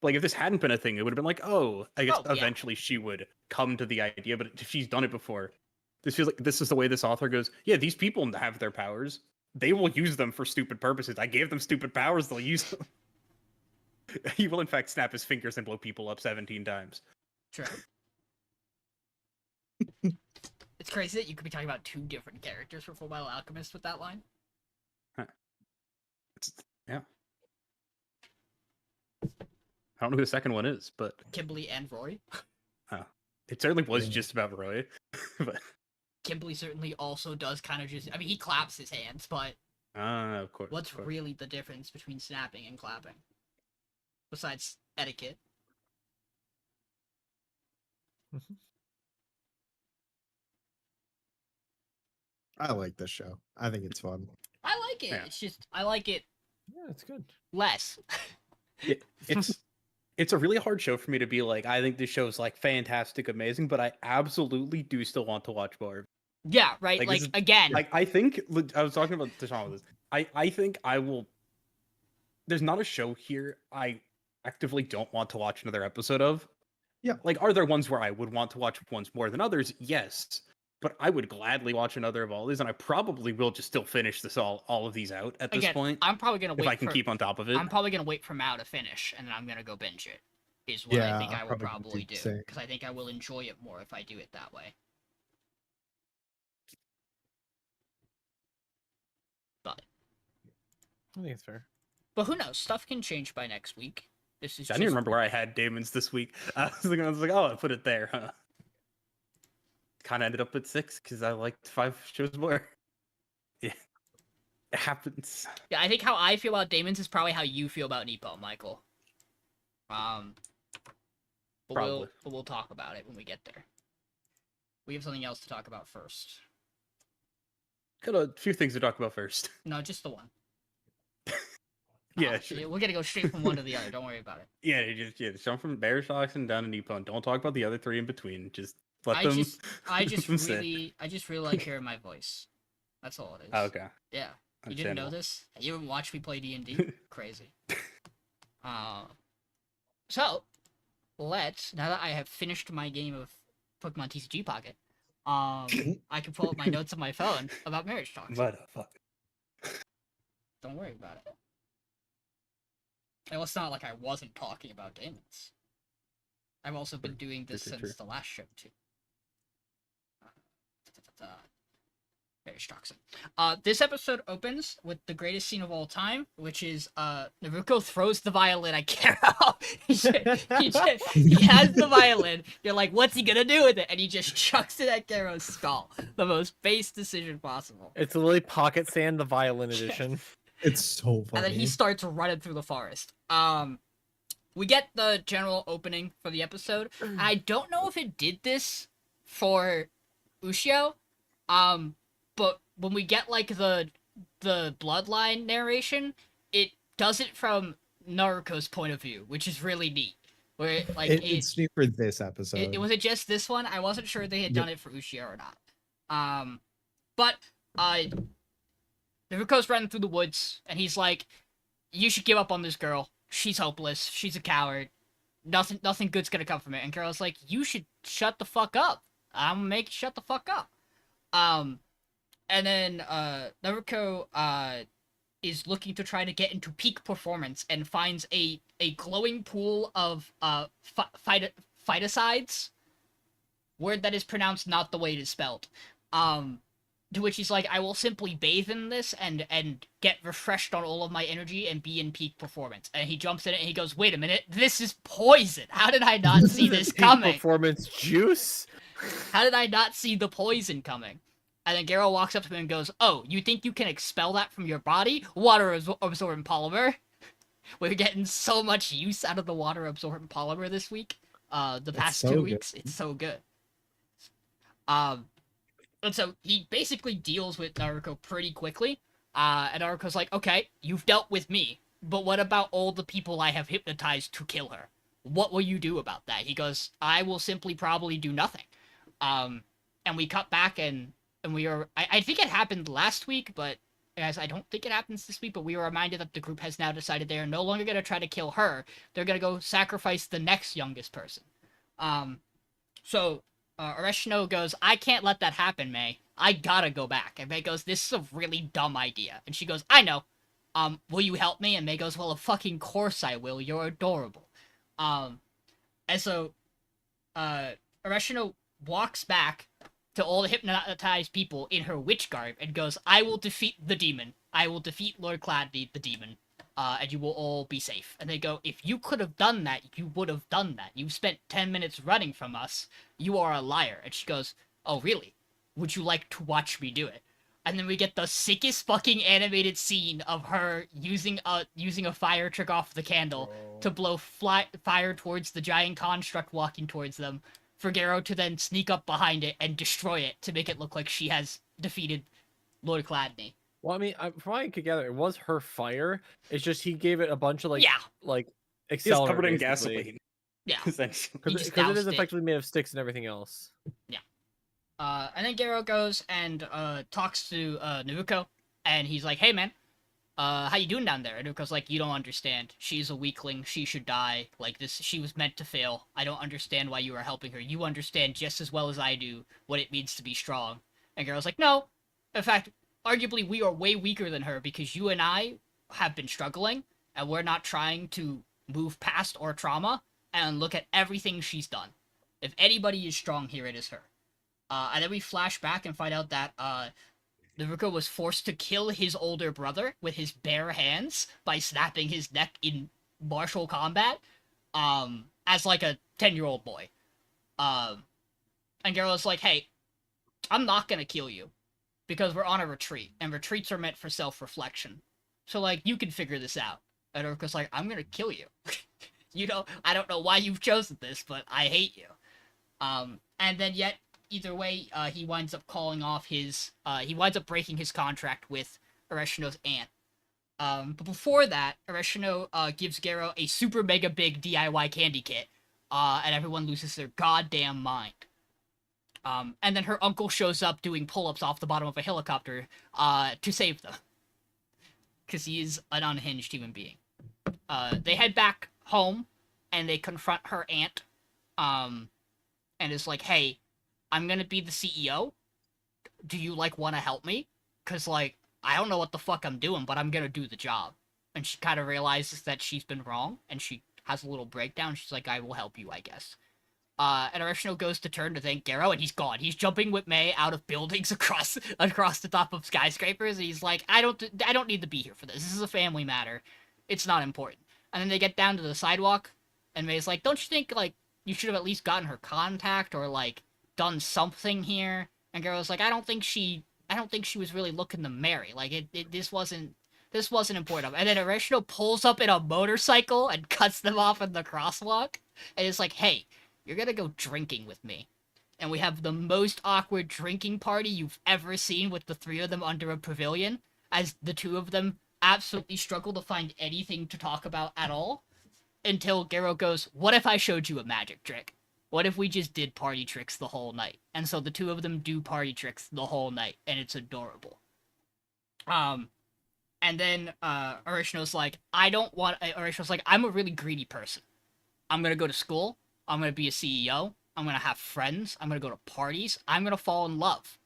Like if this hadn't been a thing, it would have been like, oh, I guess eventually she would come to the idea. But if she's done it before, this feels like this is the way this author goes. Yeah, these people have their powers. They will use them for stupid purposes. I gave them stupid powers. They'll use them. He will, in fact, snap his fingers and blow people up 17 times. True. It's crazy that you could be talking about two different characters for Fullmetal Alchemist with that line. Huh. Yeah. I don't know who the second one is, but... Kimberly and Roy. It certainly was just about Roy. But... Kimberly certainly also does kind of just... I mean, he claps his hands, but... of course. What's really the difference between snapping and clapping? Besides etiquette. I like this show. I think it's fun. I like it. Yeah. It's just I like it. Yeah, it's good. Less. It's a really hard show for me to be like, I think this show is like fantastic, amazing, but I absolutely do still want to watch more. Yeah, right. Like again. Like I think I was talking about Deshaun with this. I think I will. There's not a show here I actively don't want to watch another episode of. Yeah. Like, are there ones where I would want to watch ones more than others? Yes. But I would gladly watch another of all these, and I probably will just still finish all of these out at this point. I'm probably gonna wait if I can keep on top of it. I'm probably gonna wait for Mao to finish, and then I'm gonna go binge it. Is what I think I will probably do, because I think I will enjoy it more if I do it that way. But I think it's fair. But who knows? Stuff can change by next week. This is. I don't even remember where I had Daemons this week. I was like, oh, I put it there, huh? Kind of ended up at 6 because I liked 5 shows more. Yeah, it happens. Yeah, I think how I feel about Daemons is probably how you feel about Nippon, Michael. But we'll talk about it when we get there. We have something else to talk about first. Got a few things to talk about first. No, just the one. Yeah, sure. We're gonna go straight from one to the other. Don't worry about it. Yeah, just jump from MARRIAGETOXIN down to Nippon. Don't talk about the other 3 in between. Just let them. I just really like hearing my voice. That's all it is. Oh, okay. Yeah. You didn't know this? You haven't watched me play D&D? Crazy. So, now that I have finished my game of Pokemon TCG Pocket, I can pull up my notes on my phone about marriage talks. Motherfucker. Don't worry about it. And it's not like I wasn't talking about Daemons. I've also been doing this True. since the last show too. Marriage toxin. This episode opens with the greatest scene of all time, which is Naruko throws the violin at Garo. he has the violin. You're like, what's he gonna do with it? And he just chucks it at Garo's skull. The most base decision possible. It's literally Pocket Sand, the violin edition. It's so funny. And then he starts running through the forest. We get the general opening for the episode. I don't know if it did this for Ushio, but when we get like the bloodline narration, it does it from Naruko's point of view, which is really neat. Where like it's new for this episode. Was it just this one? I wasn't sure they had done it for Ushio or not. But Naruko's running through the woods, and he's like, "You should give up on this girl. She's hopeless. She's a coward. Nothing good's gonna come from it." And Girl's like, "You should shut the fuck up. I'm gonna make you shut the fuck up." And then Naruko is looking to try to get into peak performance and finds a glowing pool of phytocides, word that is pronounced not the way it is spelled. To which he's like, I will simply bathe in this and get refreshed on all of my energy and be in peak performance. And he jumps in it and he goes, wait a minute, this is poison. How did I not see this coming? Peak performance juice? How did I not see the poison coming? And then Garo walks up to him and goes, oh, you think you can expel that from your body? Water-absorbent polymer. We're getting so much use out of the water-absorbent polymer this week. The past 2 weeks. It's so good. And so he basically deals with Naruko pretty quickly. And Naruko's like, okay, you've dealt with me, but what about all the people I have hypnotized to kill her? What will you do about that? He goes, I will simply probably do nothing. And we cut back and we are... I think it happened last week, but guys, I don't think it happens this week, but we were reminded that the group has now decided they are no longer going to try to kill her. They're going to go sacrifice the next youngest person. So Arashino goes, I can't let that happen, May. I gotta go back. And May goes, this is a really dumb idea. And she goes, I know. Will you help me? And May goes, well, of fucking course I will. You're adorable. And so, Arashino walks back to all the hypnotized people in her witch garb and goes, I will defeat the demon. I will defeat Lord Cladney, the demon. And you will all be safe. And they go, if you could have done that, you would have done that. You spent 10 minutes running from us. You are a liar. And she goes, oh, really? Would you like to watch me do it? And then we get the sickest fucking animated scene of her using a fire trick off the candle to blow fire towards the giant construct walking towards them, for Garo to then sneak up behind it and destroy it to make it look like she has defeated Lord Cladney. Well, I mean, from what I could gather, it was her fire. It's just he gave it a bunch of like accelerant. He's covered in basically. gasoline. Yeah. Essentially. Because it is effectively made of sticks and everything else. Yeah. And then Garo goes and talks to Naruko, and he's like, hey man, how you doing down there? And Naruko's like, you don't understand. She's a weakling. She should die. Like this, she was meant to fail. I don't understand why you are helping her. You understand just as well as I do what it means to be strong. And Garo's like, no. In fact, arguably we are way weaker than her because you and I have been struggling, and we're not trying to move past our trauma and look at everything she's done. If anybody is strong here, it is her. And then we flash back and find out that Naruko was forced to kill his older brother with his bare hands by snapping his neck in martial combat, as like a 10-year-old boy. And Garo's like, hey, I'm not gonna kill you, because we're on a retreat, and retreats are meant for self-reflection. So, like, you can figure this out. And Naruko's like, I'm gonna kill you. You know, I don't know why you've chosen this, but I hate you. And then yet, either way, he winds up calling off his, he winds up breaking his contract with Arashino's aunt. But before that, Arashino, gives Garo a super mega big DIY candy kit, and everyone loses their goddamn mind. And then her uncle shows up doing pull-ups off the bottom of a helicopter, to save them. Because he is an unhinged human being. They head back home, and they confront her aunt, and is like, hey, I'm gonna be the CEO. Do you like want to help me? Cause like I don't know what the fuck I'm doing, but I'm gonna do the job. And she kind of realizes that she's been wrong, and she has a little breakdown. She's like, I will help you, I guess. And Arishino goes to turn to thank Garo, and he's gone. He's jumping with May out of buildings across the top of skyscrapers, and he's like, I don't need to be here for this. This is a family matter. It's not important. And then they get down to the sidewalk, and May's like, don't you think, like, you should have at least gotten her contact, or, like, done something here? And Garo's like, I don't think she was really looking to marry. Like, this wasn't important. And then Arishino pulls up in a motorcycle and cuts them off in the crosswalk, and it's like, hey, you're gonna go drinking with me. And we have the most awkward drinking party you've ever seen with the three of them under a pavilion, as the two of them absolutely struggle to find anything to talk about at all, until Garo goes, what if I showed you a magic trick? What if we just did party tricks the whole night? And so the two of them do party tricks the whole night, and it's adorable. And then Arishino's like, Arishino's like, I'm a really greedy person. I'm gonna go to school. I'm gonna be a CEO. I'm gonna have friends. I'm gonna go to parties. I'm gonna fall in love.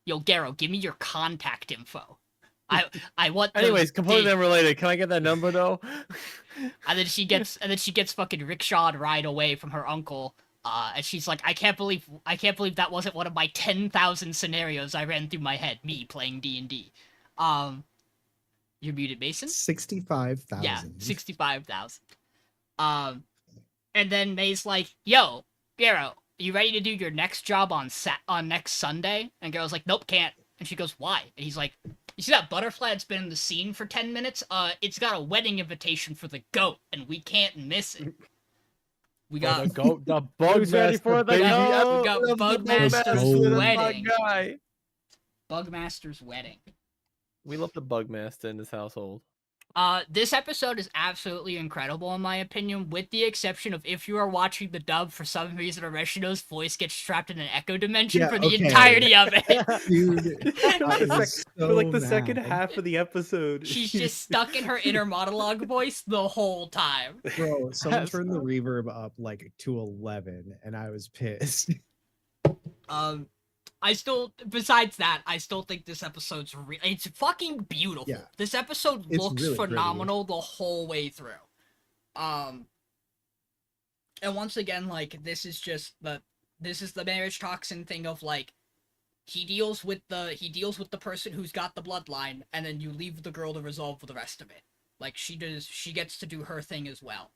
Yo, Garo, give me your contact info. I want. Anyways, completely unrelated. Can I get that number though? And then she gets fucking rickshawed right away from her uncle. And she's like, I can't believe that wasn't one of my 10,000 scenarios I ran through my head. Me playing D&D. You're muted, Mason. 65,000. Yeah, 65,000. And then May's like, yo, Garo, you ready to do your next job on next Sunday? And Garo's like, nope, can't. And she goes, why? And he's like, you see that butterfly that's been in the scene for 10 minutes? It's got a wedding invitation for the goat, and we can't miss it. We got the goat, the bug ready for the goat? We got Bugmaster's wedding. Guy. Bugmaster's wedding. We love the Bugmaster in this household. This episode is absolutely incredible in my opinion, with the exception of if you are watching the dub, for some reason Arishino's voice gets trapped in an echo dimension for the entirety of it. Dude, For like the second half of the episode. She's just stuck in her inner monologue voice the whole time. Bro, someone turned the reverb up like to 11 and I was pissed. Besides that, I still think this episode's it's fucking beautiful. Yeah. This episode It's looks really phenomenal the whole way through. And once again, like, this is the marriage toxin thing of, like, he deals with the person who's got the bloodline, and then you leave the girl to resolve the rest of it. Like, she gets to do her thing as well.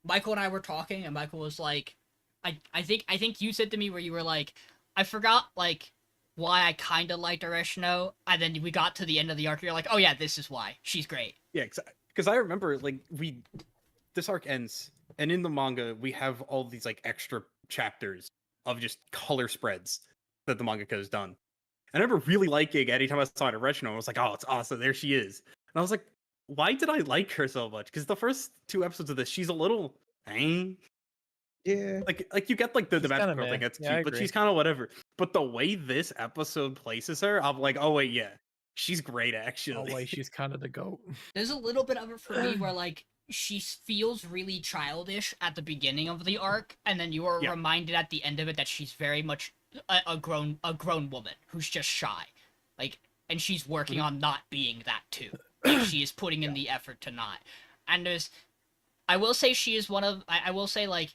Michael and I were talking, and Michael was like, I think you said to me where you were like, I forgot, like, why I kind of liked Arishino, and then we got to the end of the arc, and you're like, oh yeah, this is why. She's great. Yeah, because I remember, like, this arc ends, and in the manga, we have all these, like, extra chapters of just color spreads that the mangaka has done. And I remember really liking anytime I saw Arishino, I was like, oh, it's awesome, there she is. And I was like, why did I like her so much? Because the first 2 episodes of this, she's a little, Yeah. like you get like the magic girl thing, that's Yeah, cute, but she's kind of whatever. But the way this episode places her, I'm like, oh wait, yeah, she's great actually. Oh wait, she's kind of the goat. There's a little bit of it for me where, like, she feels really childish at the beginning of the arc, and then you are reminded at the end of it that she's very much a grown woman who's just shy, like, and she's working on not being that too. Like, she is putting in the effort to not. And I will say she is one of, I will say, like,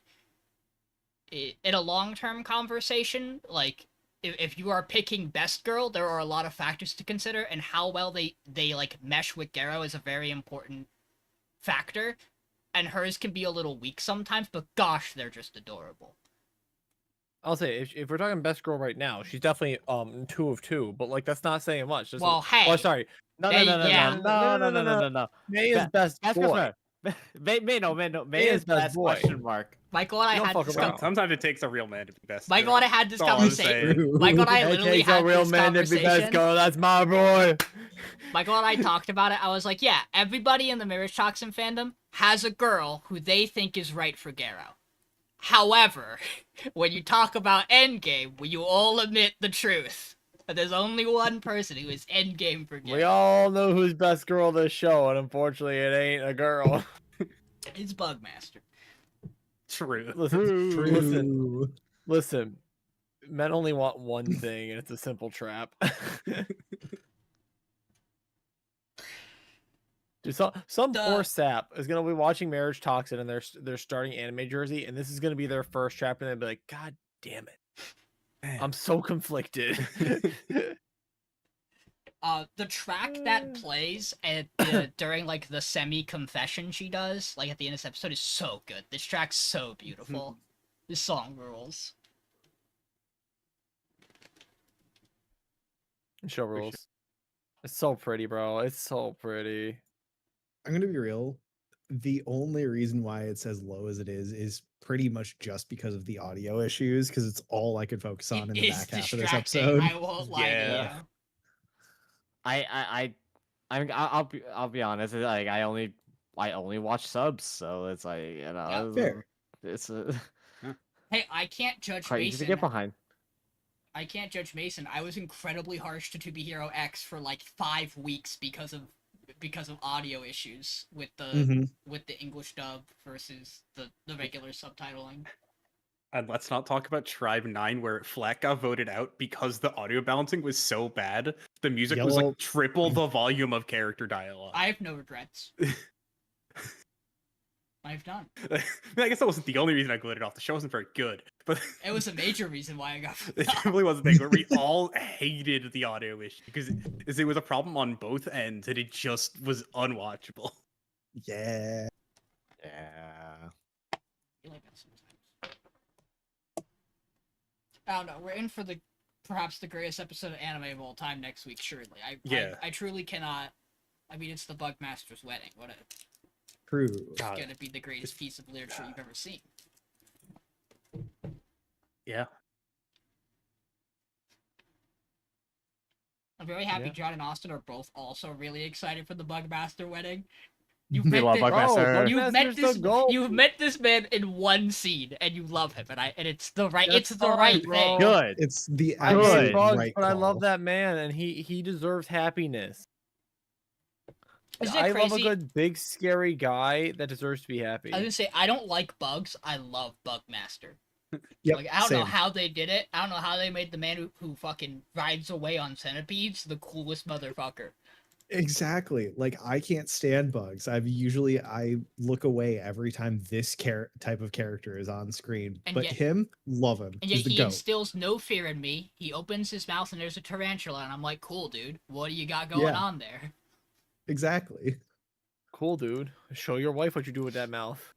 in a long-term conversation, like, if you are picking best girl, there are a lot of factors to consider, and how well they like mesh with Garo is a very important factor, and hers can be a little weak sometimes, but gosh, they're just adorable. I'll say, if we're talking best girl right now, she's definitely 2 of 2, but like that's not saying much. Well, hey. Oh, sorry. No. May is best boy. May is best boy. question mark. Michael and I had this Sometimes it takes a real man to be best. Michael and I had this conversation. Michael and I literally had this conversation. Best girl. That's my boy. Michael and I talked about it. I was like, yeah, everybody in the Marriage Toxin fandom has a girl who they think is right for Garo. However, when you talk about Endgame, you all admit the truth. But there's only one person who is Endgame for Garo. We all know who's best girl this show, and unfortunately, it ain't a girl. It's Bugmaster. True. Listen. Men only want one thing, and it's a simple trap. Dude, some poor sap is gonna be watching Marriage Toxin and they're starting anime jersey, and this is gonna be their first trap, and they'll be like, God damn it. I'm so conflicted. The track that plays at during like the semi-confession she does, like at the end of this episode, is so good. This track's so beautiful. This song rules. Show rules. It's so pretty, bro. It's so pretty. I'm gonna be real. The only reason why it's as low as it is pretty much just because of the audio issues, because it's all I could focus on in the back half of this episode. I won't lie to you. I'll be honest. Like I only watch subs, so it's like, you know, fair. It's Hey, I can't judge quite easy to Mason. get behind. I can't judge Mason. I was incredibly harsh to To Be Hero X for like 5 weeks because of audio issues with the English dub versus the regular subtitling. And let's not talk about Tribe 9, where Flat got voted out because the audio balancing was so bad. The music was like triple the volume of character dialogue. I have no regrets. I've done. I guess that wasn't the only reason I voted off. The show wasn't very good, but it was a major reason why I got voted it off. definitely was a thing where we all hated the audio issue because it was a problem on both ends, and it just was unwatchable. Yeah. Yeah. I like that sometimes. I don't know. We're in for perhaps the greatest episode of anime of all time next week. Surely, I truly cannot. I mean, it's the Bugmaster's wedding. What a True. It's gonna be the greatest piece of literature you've ever seen. Yeah. I'm very happy John and Austin are both also really excited for the Bugmaster wedding. You've met this man in one scene and you love him, and it's the right thing. Good. It's the absolute right but call. I love that man, and he deserves happiness. Isn't it I crazy? love a good big scary guy that deserves to be happy. I was gonna say I don't like bugs. I love Bugmaster. Yep, like I don't same. know how they did it. I don't know how they made the man who fucking rides away on centipedes the coolest motherfucker. Exactly. Like I can't stand bugs. I look away every time this type of character is on screen. And but yet, him, love him. And yet He's the he goat. instills no fear in me. He opens his mouth and there's a tarantula, and I'm like, cool, dude. What do you got going on there? Exactly. Cool, dude. Show your wife what you do with that mouth.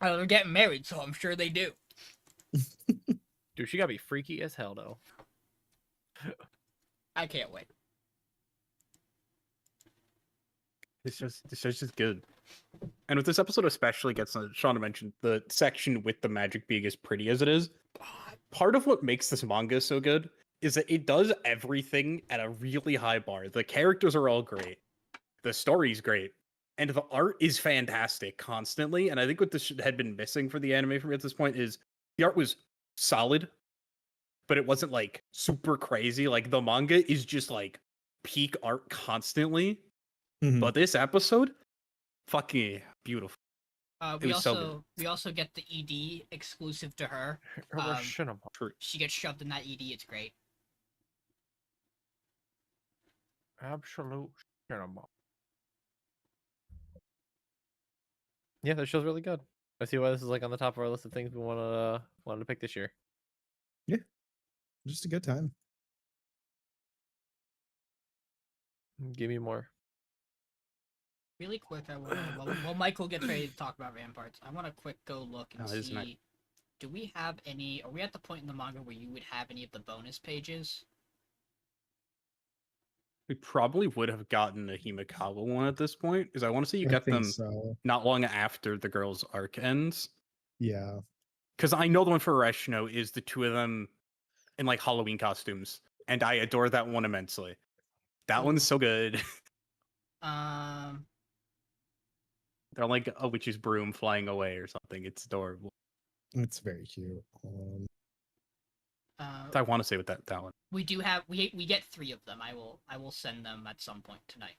Oh, they're getting married, so I'm sure they do. Dude, she gotta be freaky as hell, though. I can't wait. This show's just good. And with this episode especially, Shauna mentioned, the section with the magic being as pretty as it is. Part of what makes this manga so good is that it does everything at a really high bar. The characters are all great. The story's great. And the art is fantastic constantly. And I think what this had been missing for the anime for me at this point is the art was solid, but it wasn't like super crazy. Like the manga is just like peak art constantly. But this episode, fucking beautiful. We also get the ED exclusive to her. She gets shoved in that ED. It's great. Absolute cinema. Yeah, that show's really good. I see why this is like on the top of our list of things we wanted to pick this year. Yeah, just a good time. Give me more. Really quick, while Michael gets ready to talk about Ramparts, I want to quick go look and see. Do we have any? Are we at the point in the manga where you would have any of the bonus pages? We probably would have gotten a Himekawa one at this point, because I want to say you get them not long after the girl's arc ends. Yeah. Because I know the one for Reshno is the two of them in like Halloween costumes, and I adore that one immensely. That one's so good. They're like a witch's broom flying away or something. It's adorable. It's very cute. I want to say with that one. We do have we get 3 of them. I will send them at some point tonight.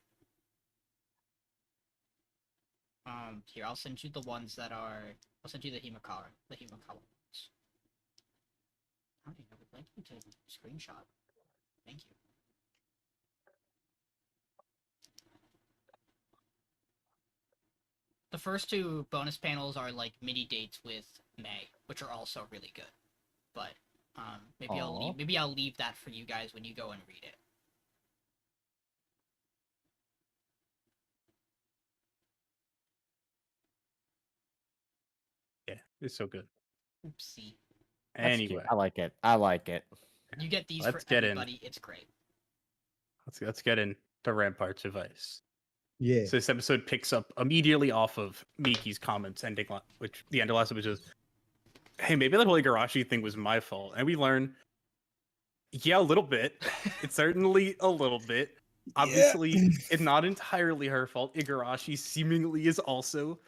Here I'll send you the ones that are. I'll send you the Himekawa. The Himekawa ones. I don't even know Thank you to screenshot. Thank you. The first two bonus panels are like mini dates with May, which are also really good. But maybe I'll leave that for you guys when you go and read it. Yeah, it's so good. Oopsie. That's cute. Anyway, I like it. I like it. You get these Let's for get in. everybody. It's great. let's get into Ramparts of Ice. Yeah. So this episode picks up immediately off of Miki's comments ending, which the end of last episode was, hey, maybe that whole Igarashi thing was my fault. And we learn, yeah, a little bit. It's certainly a little bit. Obviously, it's not entirely her fault. Igarashi seemingly is also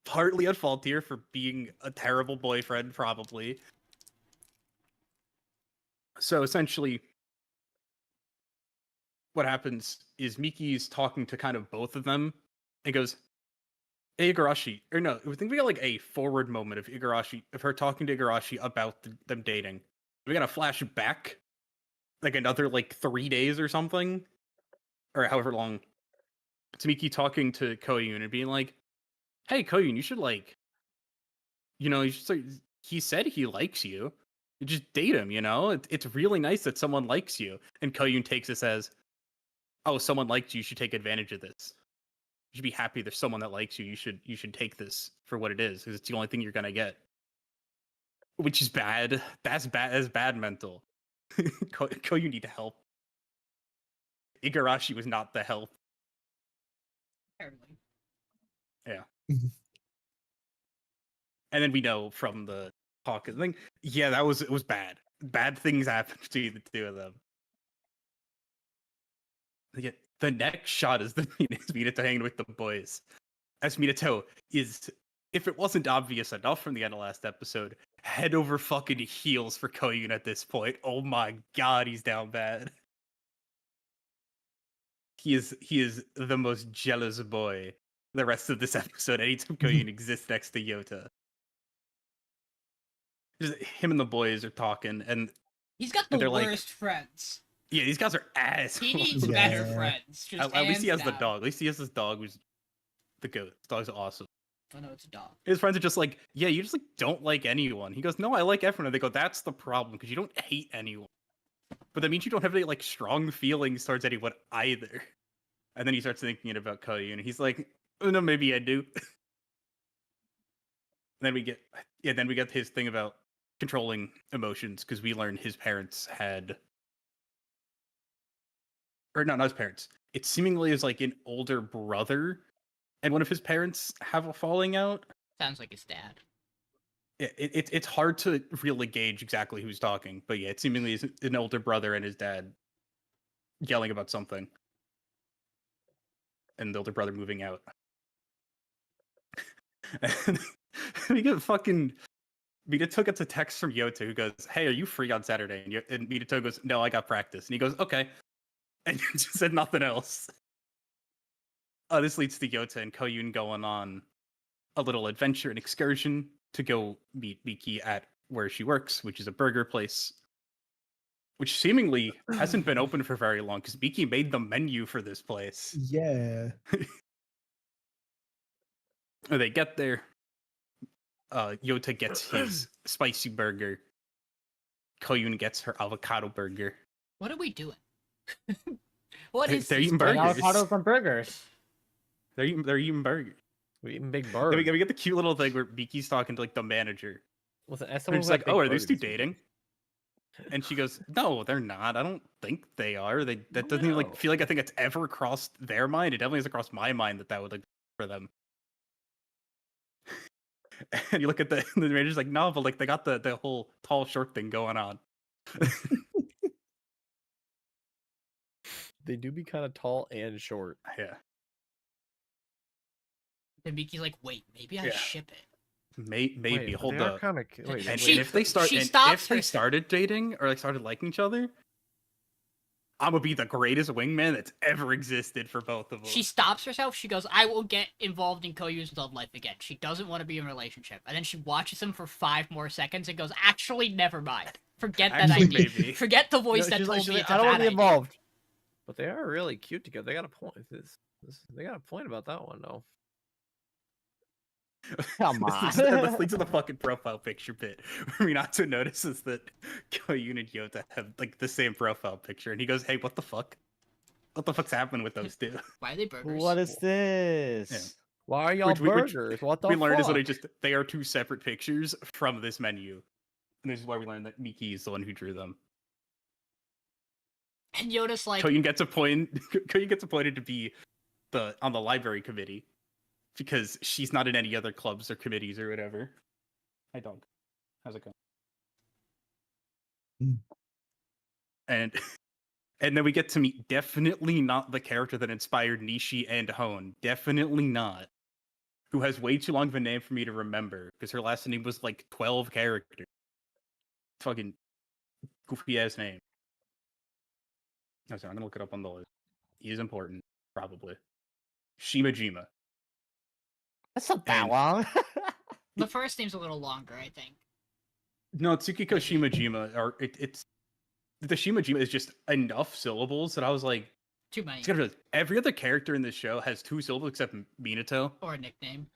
partly at fault here for being a terrible boyfriend, probably. So essentially, what happens is Miki's talking to kind of both of them and goes, hey, Igarashi, or no, I think we got like a forward moment of Igarashi, of her talking to Igarashi about them dating. We got a flash back, like another like 3 days or something, or however long. It's Miki talking to Koyun and being like, hey, Koyun, you should like, you should say, he said he likes you. You just date him, It's really nice that someone likes you. And Koyun takes this as, oh, someone likes you, you should take advantage of this. You should be happy there's someone that likes you. You should take this for what it is, because it's the only thing you're gonna get. Which is bad. That's bad mental. You need help. Igarashi was not the help. Apparently. Yeah. And then we know from the talk, I think, yeah, it was bad. Bad things happened between the two of them. Yeah, the next shot is Minato hanging with the boys. As Minato is, if it wasn't obvious enough from the end of last episode, head over fucking heels for Koyun at this point. Oh my god, he's down bad. He is the most jealous boy the rest of this episode. Anytime Koyun exists next to Yota. Just him and the boys are talking, and He's got the they're worst like, friends. yeah, these guys are assholes. He needs better Yeah. friends. Just At least he has hands the down. dog. At least he has this dog who's the goat. This dog's awesome. Oh no, it's a dog. His friends are just like, yeah, you just like don't like anyone. He goes, no, I like everyone. And they go, that's the problem, because you don't hate anyone. But that means you don't have any like strong feelings towards anyone either. And then he starts thinking about Cody, and he's like, oh, no, maybe I do. Then we get his thing about controlling emotions, because we learn his parents had, or no, not his parents. It seemingly is like an older brother, and one of his parents have a falling out. Sounds like his dad. It's hard to really gauge exactly who's talking, but yeah, it seemingly is an older brother and his dad yelling about something, and the older brother moving out. And we get fucking Minato gets a text from Yota who goes, "Hey, are you free on Saturday?" And Minato goes, "No, I got practice." And he goes, "Okay," and just said nothing else. This leads to Yota and Koyun going on a little adventure and excursion to go meet Miki at where she works, which is a burger place, which seemingly hasn't been open for very long, because Miki made the menu for this place. Yeah. They get there. Yota gets his spicy burger. Koyun gets her avocado burger. What are we doing? What They're is this eating place? burgers. Avocados and burgers. They're eating burgers. We eating big Then bird. we get the cute little thing where Miki's talking to like the manager. Listen, as And someone she's who had like, big "Oh, are these birds two this weekend- dating?" And she goes, "No, they're not. I don't think they are. That doesn't even like feel like I think it's ever crossed their mind. It definitely has crossed my mind that would like for them." And you look at the manager's like, "No, but like they got the whole tall short thing going on." They do be kind of tall and short. Yeah, And Miki's like, wait, maybe I Yeah. ship it. maybe Wait, hold they are up. kind of. Wait, And She- if they start, she and stops if they her- started dating or like started liking each other, I'm gonna be the greatest wingman that's ever existed for both of them. She stops herself. She goes, I will get involved in Koyu's love life again. She doesn't want to be in a relationship. And then she watches him for 5 more seconds and goes, actually, never mind. Forget that Actually, idea. maybe. Forget the voice No, that she's told like, me it's I a don't want bad to be idea. involved. But they are really cute together. They got a point. They got a point about that one, though. Come This leads to the fucking profile picture bit. Where Minato notices that Koyun and Yota have like the same profile picture, and he goes, "Hey, what the fuck? What the fuck's happening with those two?" Why are they burgers? What is this? Yeah. Why are y'all Which burgers? What the we fuck? learned is that they are two separate pictures from this menu, and this is why we learned that Miki is the one who drew them. And Yoda's like, Koyun gets appointed to be on the library committee because she's not in any other clubs or committees or whatever. Hi, dog. How's it going? And then we get to meet definitely not the character that inspired Nishi and Hone. Definitely not. Who has way too long of a name for me to remember because her last name was like 12 characters. Fucking goofy ass name. No, sorry, I'm gonna look it up on the list. He is important, probably. Shimajima. That's not that And- long. the first name's a little longer, I think. No, Tsukiko Shimajima, or it's the Shimajima is just enough syllables that I was like, Too many. it's gotta be, every other character in this show has 2 syllables except Minato. Or a nickname.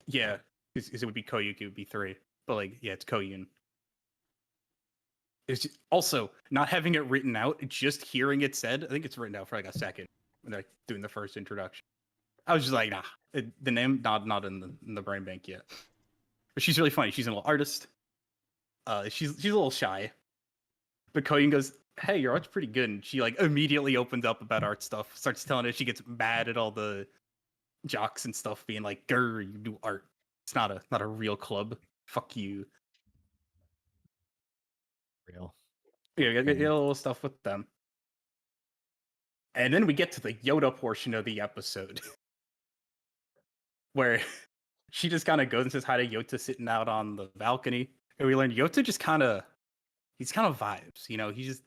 Yeah, because it would be Koyuki, it would be 3. But like, yeah, it's Koyun. It's just, also not having it written out, just hearing it said. I think it's written out for like a second when they're doing the first introduction. I was just like, nah, the name not in the brain bank yet. But she's really funny. She's an little artist. She's a little shy. But Koyun goes, "Hey, your art's pretty good," and she like immediately opens up about art stuff. Starts telling it. She gets mad at all the jocks and stuff, being like, "Grr, you do art. It's not a real club. Fuck you." Real. Yeah, get a little stuff with them. And then we get to the Yoda portion of the episode. Where she just kind of goes and says hi to Yota sitting out on the balcony. And we learn Yota just he's kind of vibes, you know, he's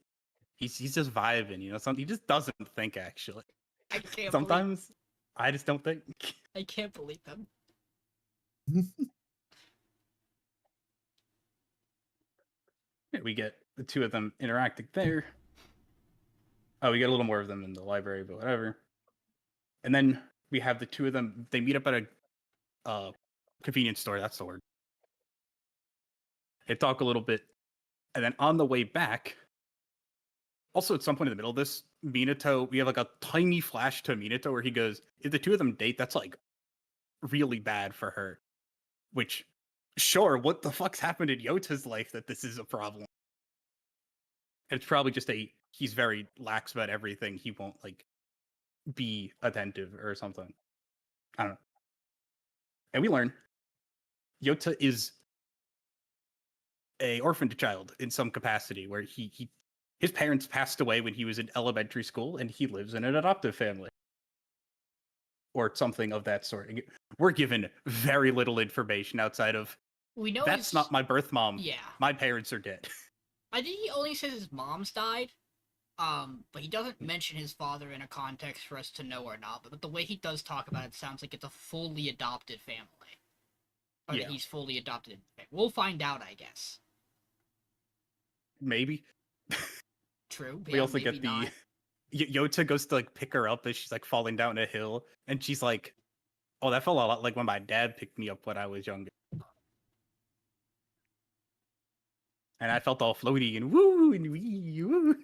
just vibing, you know, he just doesn't think actually. I can't Sometimes I just don't think. I can't believe them. We get the 2 of them interacting there. Oh, we get a little more of them in the library, but whatever. And then we have the 2 of them. They meet up at a convenience store. That's the word. They talk a little bit, and then on the way back, also at some point in the middle of this, Minato, we have like a tiny flash to Minato where he goes, "If the 2 of them date, that's like really bad for her." Which, sure, what the fuck's happened in Yota's life that this is a problem? It's probably just he's very lax about everything. He won't like be attentive or something. I don't know. And we learn Yota is a orphaned child in some capacity where his parents passed away when he was in elementary school and he lives in an adoptive family. Or something of that sort. We're given very little information outside of We know that's not my birth mom. Yeah. My parents are dead. I think he only says his mom's died. But he doesn't mention his father in a context for us to know or not. But the way he does talk about it sounds like it's a fully adopted family. Or Yeah. that he's fully adopted. We'll find out, I guess. Maybe. True. We Yeah, also maybe get the not. Yota goes to like pick her up as she's like falling down a hill, and she's like, "Oh, that felt a lot like when my dad picked me up when I was younger." And I felt all floaty and woo and wee woo.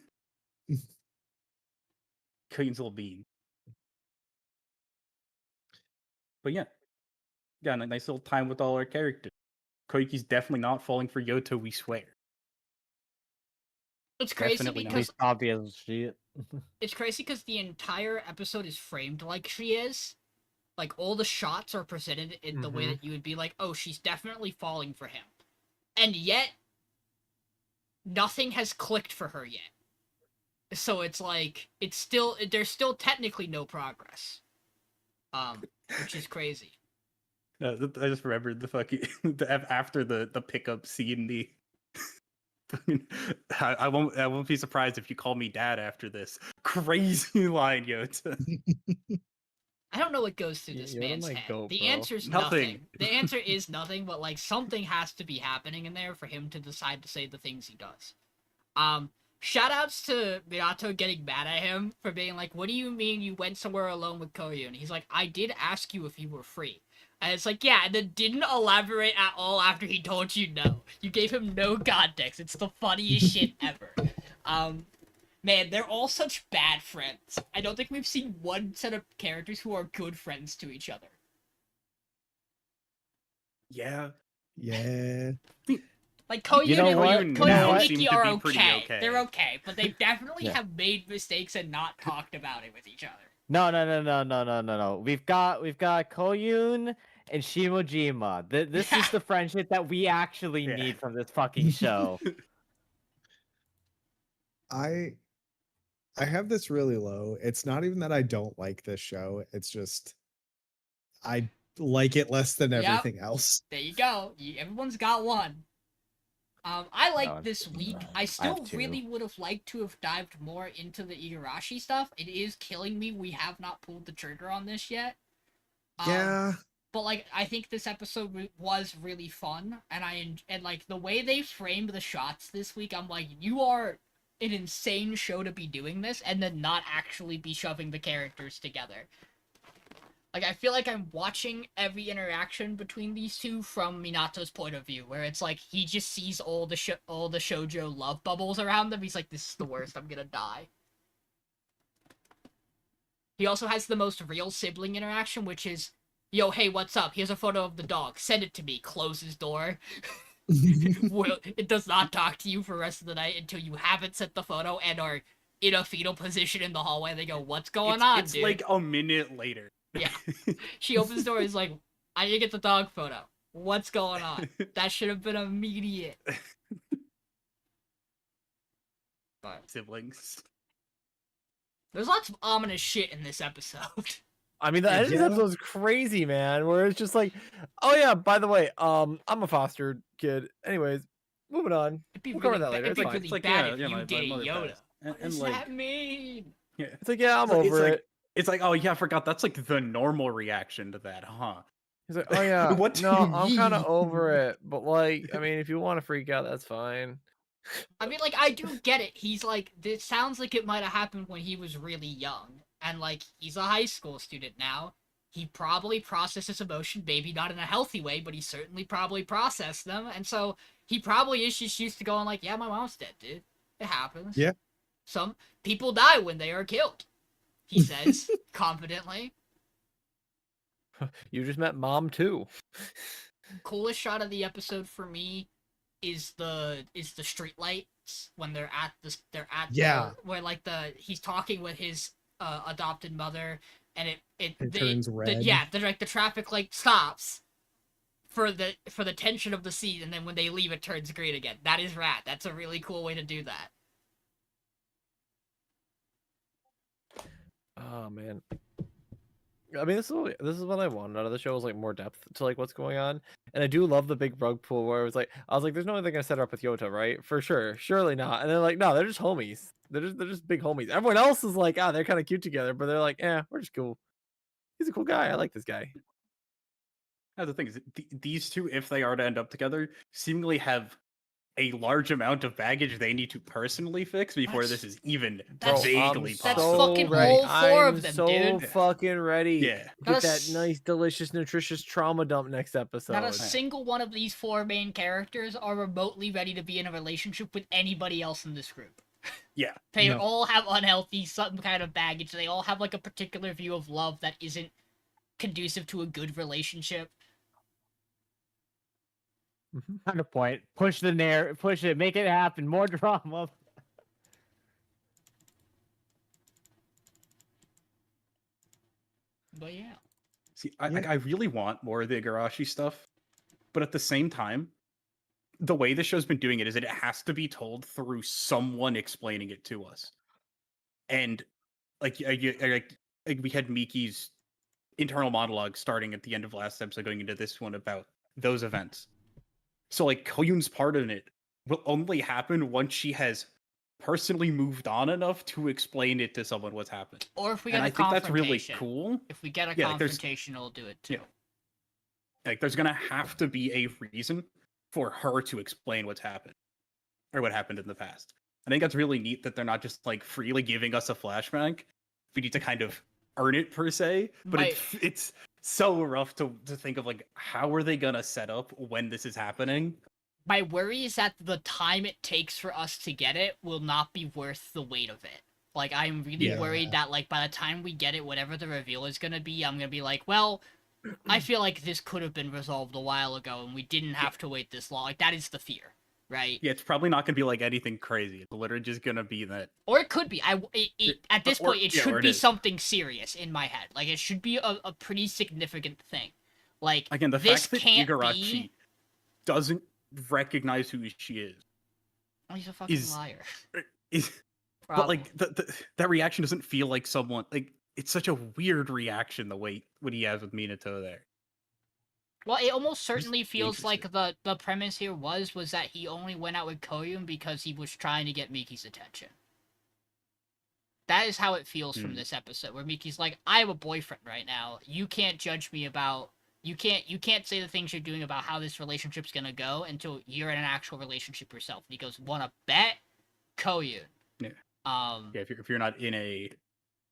Koyun's little bean. But yeah, a nice little time with all our characters. Koiki's definitely not falling for Yoto, we swear. It's crazy definitely not. because Least obvious shit. it's crazy because the entire episode is framed like she is. Like all the shots are presented in the way Mhm. that you would be like, "Oh, she's definitely falling for him," and yet nothing has clicked for her yet. So it's like there's still technically no progress, which is crazy. I just remembered the fucking after the pickup scene. I won't be surprised if you call me dad after this. Crazy line, Yota. I don't know what goes through this Yoda man's might head. go, The bro. answer's Nothing. nothing. The answer is nothing, but like something has to be happening in there for him to decide to say the things he does. Shoutouts to Minato getting mad at him for being like, "What do you mean you went somewhere alone with Koyu?" And he's like, "I did ask you if you were free." And it's like, yeah, and then didn't elaborate at all after he told you no. You gave him no context. It's the funniest shit ever. Man, they're all such bad friends. I don't think we've seen one set of characters who are good friends to each other. Yeah. Yeah. Like Koyu You know and what? Koyu You know and what? Seem Miki to are be pretty okay. okay. They're okay, but they definitely Yeah. have made mistakes and not talked about it with each other. No. We've got Koyun and Shimojima. This Yeah. is the friendship that we actually Yeah. need from this fucking show. I have this really low. It's not even that I don't like this show. It's just I like it less than Yep. everything else. There you go. Everyone's got one. I like No, this week. I still two. really would have liked to have dived more into the Igarashi stuff. It is killing me we have not pulled the trigger on this yet. Yeah. But like, I think this episode was really fun, and like the way they framed the shots this week, I'm like, you are an insane show to be doing this, and then not actually be shoving the characters together. Like, I feel like I'm watching every interaction between these two from Minato's point of view, where it's like he just sees all the shoujo love bubbles around them. He's like, this is the worst. I'm gonna die. He also has the most real sibling interaction, which is, yo, hey, what's up? Here's a photo of the dog. Send it to me. Close his door. Well, it does not talk to you for the rest of the night until you haven't sent the photo and are in a fetal position in the hallway. They go, what's going on, it's dude? like a minute later. Yeah. She opens the door and is like, I need to get the dog photo. What's going on? That should have been immediate. But Siblings. there's lots of ominous shit in this episode. I mean, the end of this Yeah. episode is crazy, man. Where it's just like, oh yeah, by the way, I'm a foster kid. Anyways, moving on. It'd be We'll really, cover that later. it'd It's be fine. really It's like, bad yeah, if yeah, you my did a mother Yoda. passed. What And does like, that mean? yeah. It's like, yeah, I'm It's over like- it. It's like, oh yeah, I forgot. That's like the normal reaction to that, huh? He's like, oh yeah, What do no, you I'm kind of mean? over it. But like, I mean, if you want to freak out, that's fine. I mean, like, I do get it. He's like, this sounds like it might have happened when he was really young. And, like, he's a high school student now. He probably processes emotion, maybe not in a healthy way, but he certainly probably processed them. And so he probably is just used to going like, yeah, my mom's dead, dude. It happens. Yeah. Some people die when they are killed, he says, confidently. You just met mom too. Coolest shot of the episode for me is the street lights when they're at Yeah. where like he's talking with his adopted mother, and it turns red. the traffic light stops for the tension of the scene, and then when they leave it turns green again. That is rad. That's a really cool way to do that. Oh man. I mean, this is what I wanted out of the show, was like more depth to like what's going on, and I do love the big rug pull where I was like, there's no way they're gonna set her up with Yota, right? For sure, surely not. And they're like, no, they're just homies. They're just big homies. Everyone else is like, they're kind of cute together, but they're like, we're just cool. He's a cool guy. I like this guy. Now, the thing is, these two, if they are to end up together, seemingly have a large amount of baggage they need to personally fix before this is even That's- vaguely that's possible. fucking ready. all four of I'm them, so dude. fucking ready. Yeah. Get Not a that s- nice, delicious, nutritious trauma dump next episode. Not a single one of these four main characters are remotely ready to be in a relationship with anybody else in this group. Yeah. They No. all have unhealthy, some kind of baggage. They all have like a particular view of love that isn't conducive to a good relationship. Kind of point. Push it, make it happen. More drama. But yeah. See, I Yeah. I really want more of the Igarashi stuff, but at the same time, the way the show's been doing it is that it has to be told through someone explaining it to us. And like we had Miki's internal monologue starting at the end of last episode, going into this one about those events. So like Koyun's part in it will only happen once she has personally moved on enough to explain it to someone what's happened. Or if we And get I a think that's really confrontation. cool. If we get a Yeah, like, there's- confrontation, it'll do it too. Yeah. Like, there's gonna have to be a reason for her to explain what's happened or what happened in the past. I think that's really neat that they're not just like freely giving us a flashback. We need to kind of earn it per se, but it's so rough to think of like how are they gonna set up when this is happening. My worry is that the time it takes for us to get it will not be worth the weight of it. Like, I'm really Yeah. worried that, like, by the time we get it, whatever the reveal is gonna be, I'm gonna be like, well, I feel like this could have been resolved a while ago, and we didn't have to wait this long. Like, that is the fear, right? Yeah, it's probably not gonna be like anything crazy. It's literally just gonna be that. Or it could be. At this Or- point, it yeah, or should it be is. something serious in my head. Like, it should be a pretty significant thing. Like, Again, the this fact that can't Igarashi be... doesn't recognize who she is. Oh, he's a fucking is- liar. is but like that reaction doesn't feel like someone like it's such a weird reaction the way what he has with Minato there. Well, it almost certainly feels interesting. like the premise here was that he only went out with Koyun because he was trying to get Miki's attention. That is how it feels from this episode, where Miki's like, I have a boyfriend right now. You can't judge me about... You can't say the things you're doing about how this relationship's gonna go until you're in an actual relationship yourself. And he goes, wanna bet? Koyun. Yeah. Yeah, if you're not in a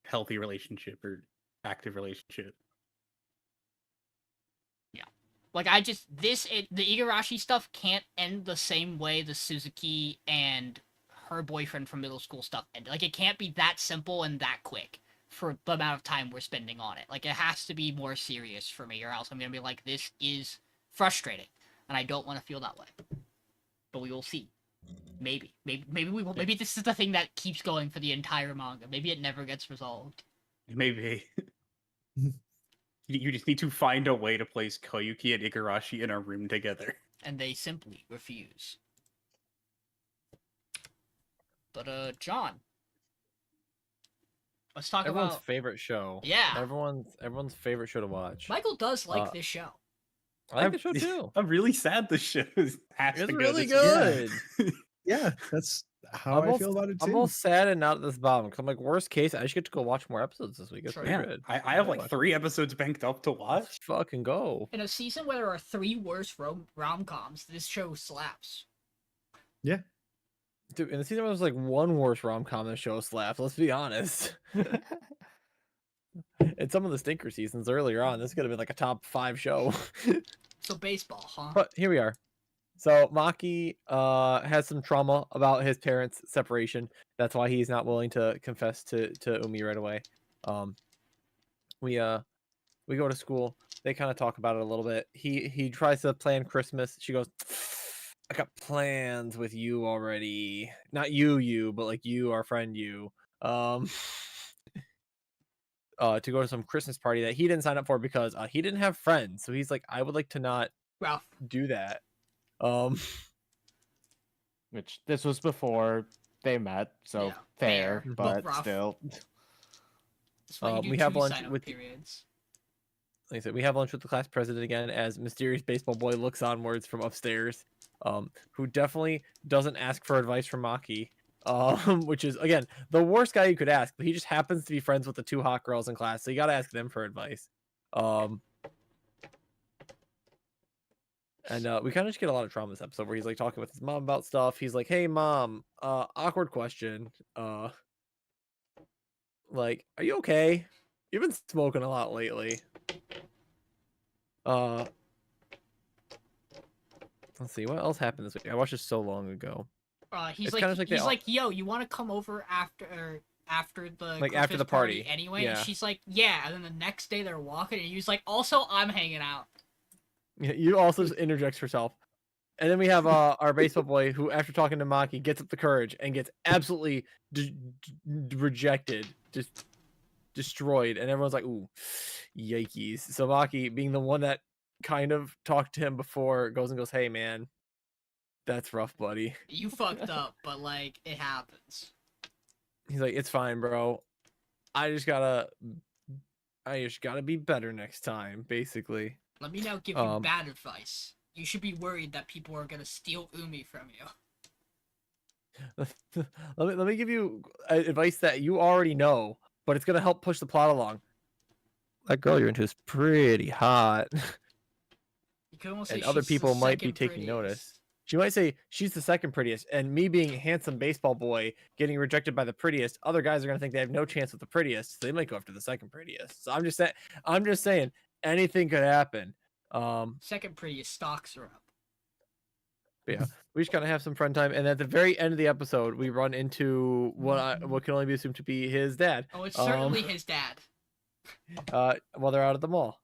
healthy relationship or active relationship. Like, the Igarashi stuff can't end the same way the Suzuki and her boyfriend from middle school stuff ended. Like, it can't be that simple and that quick for the amount of time we're spending on it. Like, it has to be more serious for me, or else I'm gonna be like, this is frustrating, and I don't want to feel that way. But we will see. Maybe we will. Maybe this is the thing that keeps going for the entire manga. Maybe it never gets resolved. Maybe. You just need to find a way to place Koyuki and Igarashi in a room together. And they simply refuse. But John, let's talk Everyone's about... favorite show. Yeah. Everyone's favorite show to watch. Michael does like this show. I like the show too. I'm really sad the show has to It's go really this way. good. Yeah, that's how I feel about it too. I'm all sad and not at this bottom because I'm like, worst case, I just get to go watch more episodes this week. It's Sure. pretty Yeah, good. I have like 3 episodes banked up to watch. Let's fucking go. In a season where there are 3 worst rom-coms, this show slaps. Yeah. Dude, in the season where there's like one worse rom-com than show slaps, let's be honest. In some of the stinker seasons earlier on, this could have been like a top 5 show. So baseball, huh? But here we are. So Maki has some trauma about his parents' separation. That's why he's not willing to confess to Umi right away. We go to school. They kind of talk about it a little bit. He tries to plan Christmas. She goes, I got plans with you already. Not you, but like you, our friend you. To go to some Christmas party that he didn't sign up for because he didn't have friends. So he's like, I would like to not Ralph. do that. Which this was before they met, so Yeah, fair, fair, but rough. still. That's why you do we have 2 lunch sign-up with- periods. Like I said, we have lunch with the class president again as mysterious baseball boy looks onwards from upstairs, who definitely doesn't ask for advice from Maki, which is, again, the worst guy you could ask, but he just happens to be friends with the 2 hot girls in class, so you gotta ask them for advice. And we kind of just get a lot of trauma this episode where he's like talking with his mom about stuff. He's like, hey mom, awkward question. Like, are you okay? You've been smoking a lot lately. Let's see, what else happened this week? I watched this so long ago. He's It's like, kinda like they he's all- like, yo, you want to come over after the Like, after Christmas the party, anyway? yeah. And she's like, yeah. And then the next day they're walking, and he's like, also, I'm hanging out. Yeah, you also just interjects herself. And then we have our baseball boy who, after talking to Maki, gets up the courage and gets absolutely rejected, just destroyed. And everyone's like, ooh, yikes. So Maki, being the one that kind of talked to him before, goes, hey, man, that's rough, buddy. You fucked up, but like, it happens. He's like, it's fine, bro. I just gotta be better next time, basically. Let me now give you bad advice. You should be worried that people are gonna steal Umi from you. let me give you advice that you already know, but it's gonna help push the plot along. That girl you're into is pretty hot, You could almost and say other she's the people might be second taking notice. prettiest. She might say she's the second prettiest, and me being a handsome baseball boy getting rejected by the prettiest, other guys are gonna think they have no chance with the prettiest, so they might go after the second prettiest. So I'm just saying, anything could happen. Second prettiest stocks are up. But yeah, we just gotta have some friend time, and at the very end of the episode, we run into what can only be assumed to be his dad. Oh, it's certainly his dad. While they're out at the mall,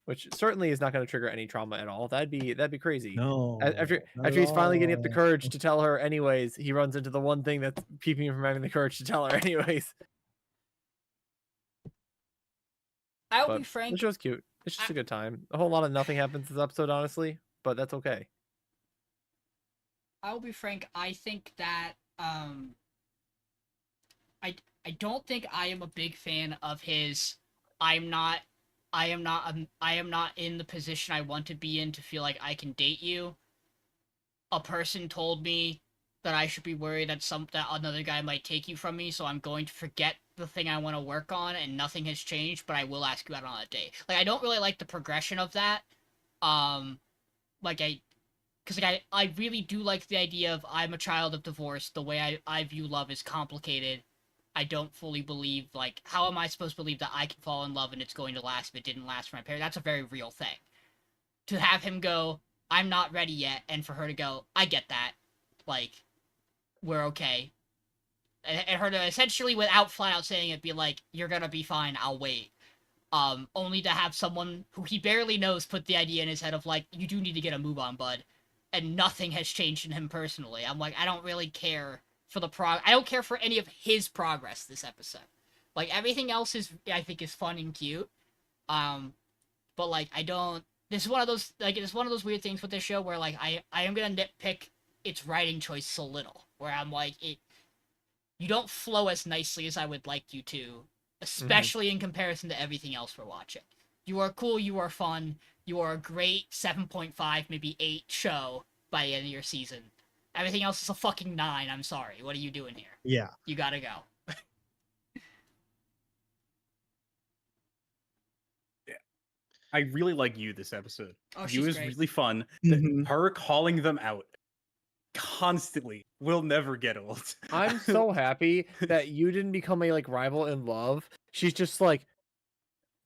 which certainly is not going to trigger any trauma at all. That'd be crazy. No. After not he's at finally getting up the all. courage to tell her, anyways, he runs into the one thing that's keeping him from having the courage to tell her, anyways. I'll But be frank. the show's cute. It's just a good time. A whole lot of nothing happens this episode, honestly, but that's okay. I'll be frank. I think that I don't think I am a big fan of his. I am not in the position I want to be in to feel like I can date you. A person told me that I should be worried that another guy might take you from me, so I'm going to forget the thing I want to work on, and nothing has changed, but I will ask you out on a date. Like, I don't really like the progression of that. Because I really do like the idea of I'm a child of divorce. The way I view love is complicated. I don't fully believe, like, how am I supposed to believe that I can fall in love and it's going to last if it didn't last for my parents? That's a very real thing. To have him go, I'm not ready yet, and for her to go, I get that. Like, we're okay. And her to essentially, without flat out saying it, be like, you're gonna be fine, I'll wait. Only to have someone who he barely knows put the idea in his head of, like, you do need to get a move on, bud. And nothing has changed in him personally. I'm like, I don't really care for I don't care for any of his progress this episode. Like, everything else I think is fun and cute. But like, I don't. This is one of those it's one of those weird things with this show where like I am gonna nitpick its writing choice a little. Where I'm like, you don't flow as nicely as I would like you to, especially in comparison to everything else we're watching. You are cool. You are fun. You are a great 7.5, maybe 8 show by the end of your season. Everything else is a fucking 9. I'm sorry. What are you doing here? Yeah. You gotta go. I really like you this episode. Oh, You she's is great. really fun. Mhm. Her calling them out constantly will never get old. I'm so happy that you didn't become a like rival in love. She's just like,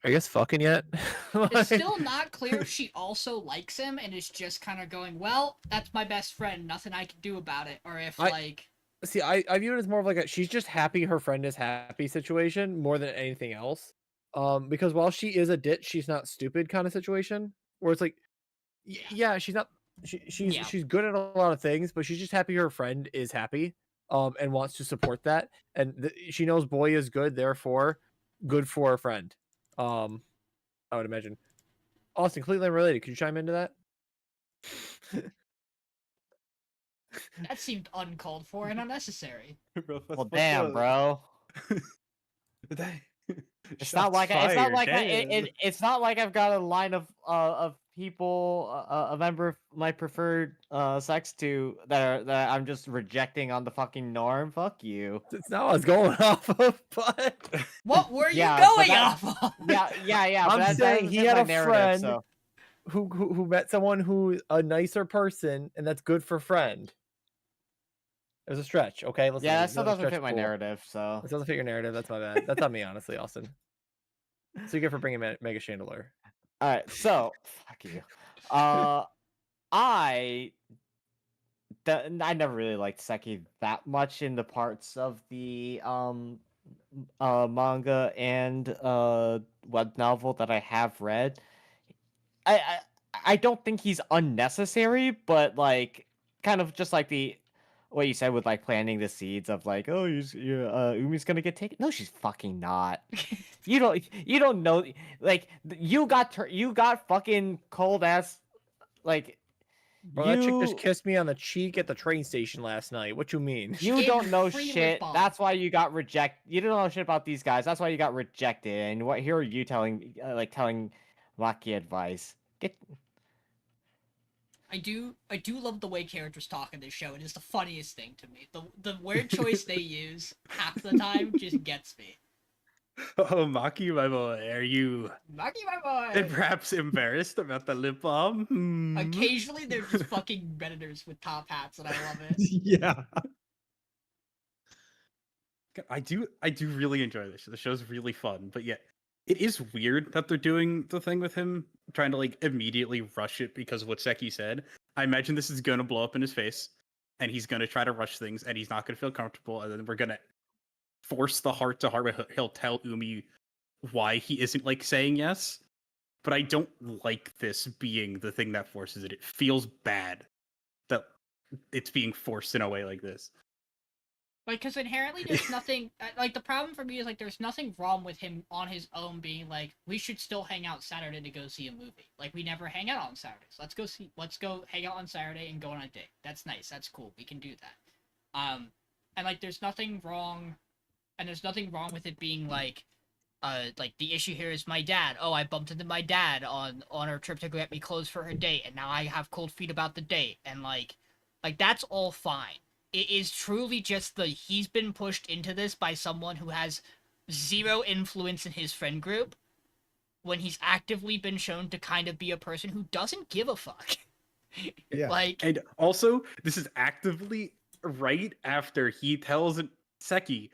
are you guys fucking yet? It's Like- still not clear if she also likes him and is just kind of going, well, that's my best friend, nothing I can do about it. Or if, See, I view it as more of like a she's just happy her friend is happy situation more than anything else. Because while she is a ditch, she's not stupid kind of situation. Where it's like, yeah, she's not. She's good at a lot of things, but she's just happy her friend is happy. And wants to support that, and she knows boy is good, therefore, good for her friend. I would imagine. Austin, completely unrelated. Could you chime into that? that seemed uncalled for and unnecessary. Well, damn, bro. It's not like it's not like I've got a line of people, a member of my preferred sex to that I'm just rejecting on the fucking norm. Fuck you. It's not what I was going off of, but What were you Yeah, but going that- off of? Yeah. I'm but that saying doesn't he fit had my a narrative, friend so- who met someone who's a nicer person, and that's good for friend. It was a stretch, okay? Listen, Yeah, it that was still another doesn't stretch fit my pool. narrative. So It doesn't fit your narrative. That's my bad. That's on me, honestly, Austin. So you get for bringing Mega Chandelier. all right, so fuck you. I never really liked Seki that much in the parts of the manga and web novel that I have read. I don't think he's unnecessary, but like kind of just like the what you said with like planting the seeds of like, oh, Umi's gonna get taken. No, she's fucking not. You don't know, like you got fucking cold ass like. Bro, that chick just kissed me on the cheek at the train station last night. What you mean? She You gave don't you know free lip shit. balm. That's why you got rejected. You don't know shit about these guys. That's why you got rejected. And what here are you telling Maki advice? Get. I do love the way characters talk in this show. It is the funniest thing to me. The word choice they use half the time just gets me. Oh, Maki, my boy, are you Maki, my boy. perhaps embarrassed about the lip balm? Hmm. Occasionally they're just fucking redditors with top hats, and I love it. Yeah. I do really enjoy this. The show's really fun, but yet it is weird that they're doing the thing with him, trying to like immediately rush it because of what Seki said. I imagine this is gonna blow up in his face, and he's gonna try to rush things, and he's not gonna feel comfortable, and then we're gonna force the heart to heart. Where he'll tell Umi why he isn't like saying yes. But I don't like this being the thing that forces it. It feels bad that it's being forced in a way like this. Like, because inherently there's nothing, like, the problem for me is, like, there's nothing wrong with him on his own being like, we should still hang out Saturday to go see a movie. Like, we never hang out on Saturdays. Let's go hang out on Saturday and go on a date. That's nice. That's cool. We can do that. And, like, there's nothing wrong with it being, like, the issue here is my dad. Oh, I bumped into my dad on our trip to go get me clothes for her date, and now I have cold feet about the date, and, like, that's all fine. It is truly just he's been pushed into this by someone who has zero influence in his friend group when he's actively been shown to kind of be a person who doesn't give a fuck. Yeah. Like, And also, this is actively right after he tells Seki,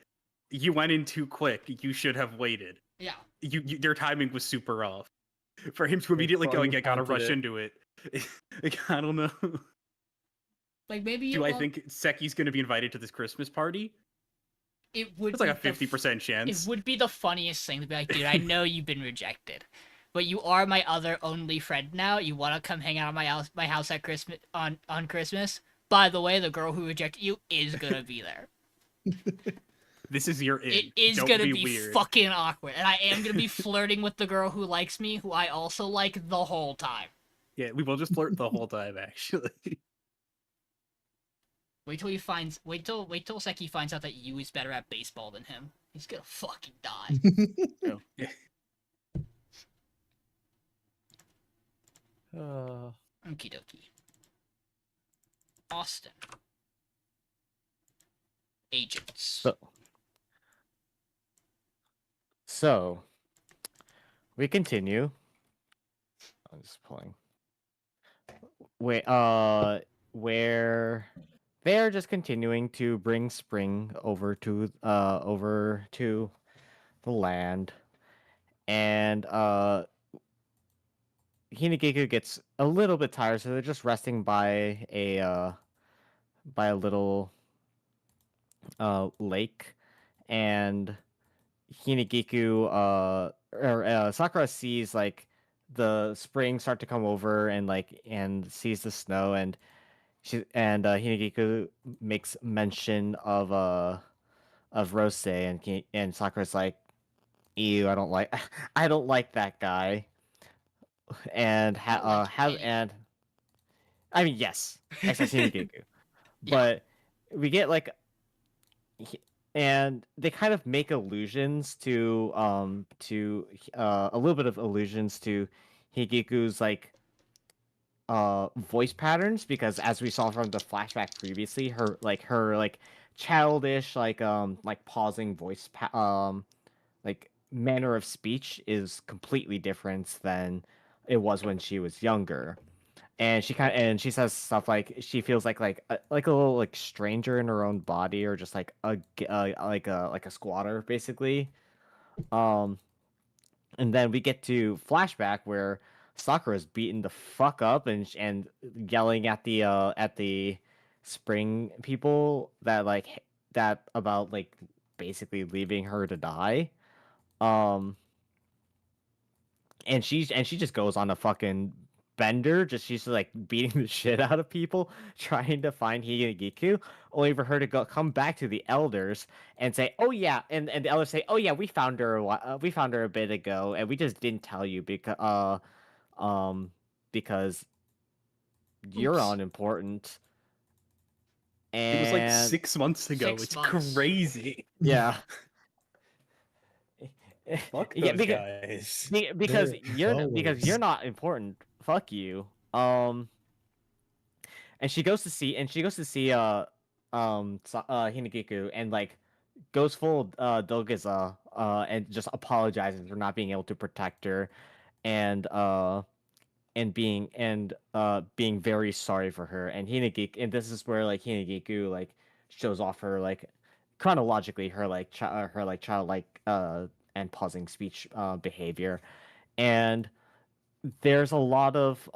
you went in too quick. You should have waited. yeah. Their timing was super off. For him to immediately go, you I gotta pointed rush it. into it. I don't know. Like, maybe Do I think Seki's gonna be invited to this Christmas party? it would It's like a be the 50% chance. It would be the funniest thing to be like, dude, I know you've been rejected, but you are my other only friend now. You want to come hang out at my house at Christmas on Christmas? By the way, the girl who rejected you is gonna be there. This is your in. It is Don't gonna be be weird. fucking awkward, and I am gonna be flirting with the girl who likes me, who I also like the whole time. Yeah, we will just flirt the whole time, actually. Wait till Seki finds out that you is better at baseball than him. He's gonna fucking die. Okie dokie. Austin. Agents. So we continue. I'm just pulling. Where they're just continuing to bring spring over to the land, and Hinagiku gets a little bit tired, so they're just resting by a little lake, and Hinagiku Sakura sees like the spring start to come over and sees the snow, and Hinagiku makes mention of Rose, and Sakura's like, ew, I don't like that guy. And and I mean, yes, except Hinagiku. But we get like and they kind of make allusions to a little bit of allusions to Higiku's like voice patterns, because as we saw from the flashback previously, her childish like pausing voice like manner of speech is completely different than it was when she was younger. And she says stuff like she feels like a little like stranger in her own body, or just like a squatter basically. And then we get to flashback where Sakura's beaten the fuck up and yelling at the spring people that about like basically leaving her to die. And she just goes on a fucking bender, she's like beating the shit out of people trying to find Hinagiku, only for her to come back to the elders and say, oh yeah, and the elders say, oh yeah, we found her a bit ago, and we just didn't tell you because you're Oops. unimportant. It was like And 6 months ago. 6 It's months. crazy. yeah. Fuck Yeah, those guys. because They're you're cowards. not important. Fuck you. she goes to see Hinagiku, and like goes full Dogaza and just apologizes for not being able to protect her, and being very sorry for her. And Hinagiku, and this is where like Hinagiku like shows off her like chronologically her like childlike and pausing speech behavior. And there's a lot of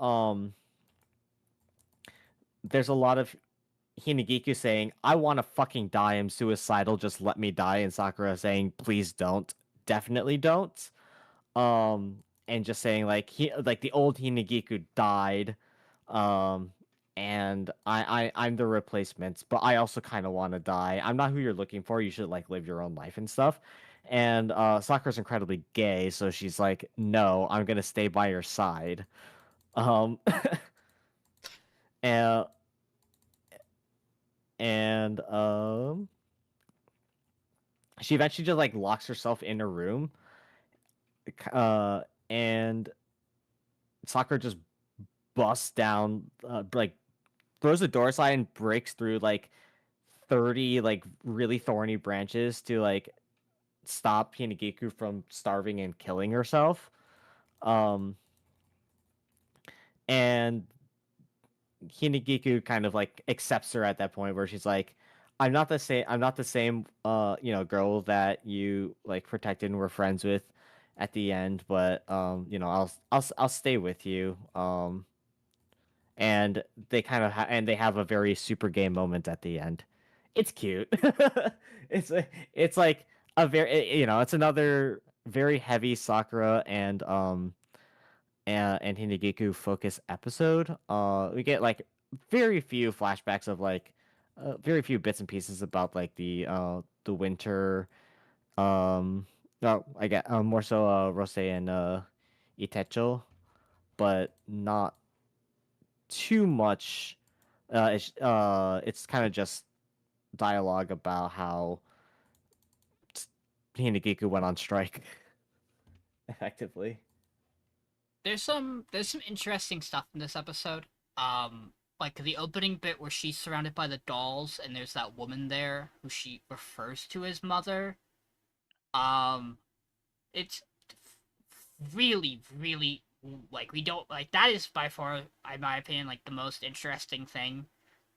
Hinagiku saying, "I want to fucking die. I'm suicidal. Just let me die." And Sakura saying, "Please don't. Definitely don't." And just saying like the old Hinagiku died, and I'm the replacement, but I also kind of want to die. I'm not who you're looking for. You should like live your own life and stuff. And Sakura's incredibly gay, so she's like, "No, I'm gonna stay by your side." Um, and and she eventually just like locks herself in a room, and Sakura just busts down, like throws the door aside and breaks through like 30 like really thorny branches to like stop Hinagiku from starving and killing herself. And Hinagiku kind of like accepts her at that point where she's like, I'm not the same girl that you like protected and were friends with at the end, but I'll stay with you. And they kind of they have a very super gay moment at the end. It's cute. It's like a very it's another very heavy Sakura and Hinagiku focus episode. We get like very few flashbacks of like very few bits and pieces about like the winter. No, I get more so Rose and Itecho, but not too much. It's kind of just dialogue about how Hinagiku went on strike, effectively. There's some interesting stuff in this episode. Like the opening bit where she's surrounded by the dolls and there's that woman there who she refers to as mother. It's really, really like we don't like that is by far, in my opinion, like the most interesting thing.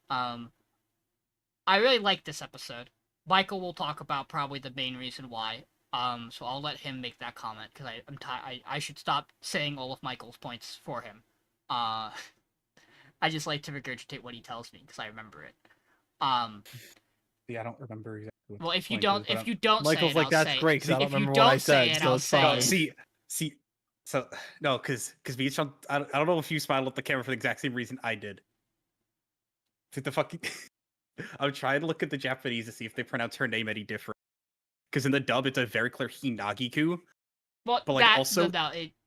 I really like this episode. Michael will talk about probably the main reason why. So I'll let him make that comment because I should stop saying all of Michael's points for him. I just like to regurgitate what he tells me because I remember it. Yeah, I don't remember exactly. Well, if you don't Michael's say it, like, I'll that's say great it. because I don't If you remember what I don't say said, it, so I'll it's say fine. it. See, so no, because Beach, I don't know if you smiled at the camera for the exact same reason I did. The fucking, I'm trying to look at the Japanese to see if they pronounce her name any different. Because in the dub, it's a very clear Hinagiku. Well, but like also,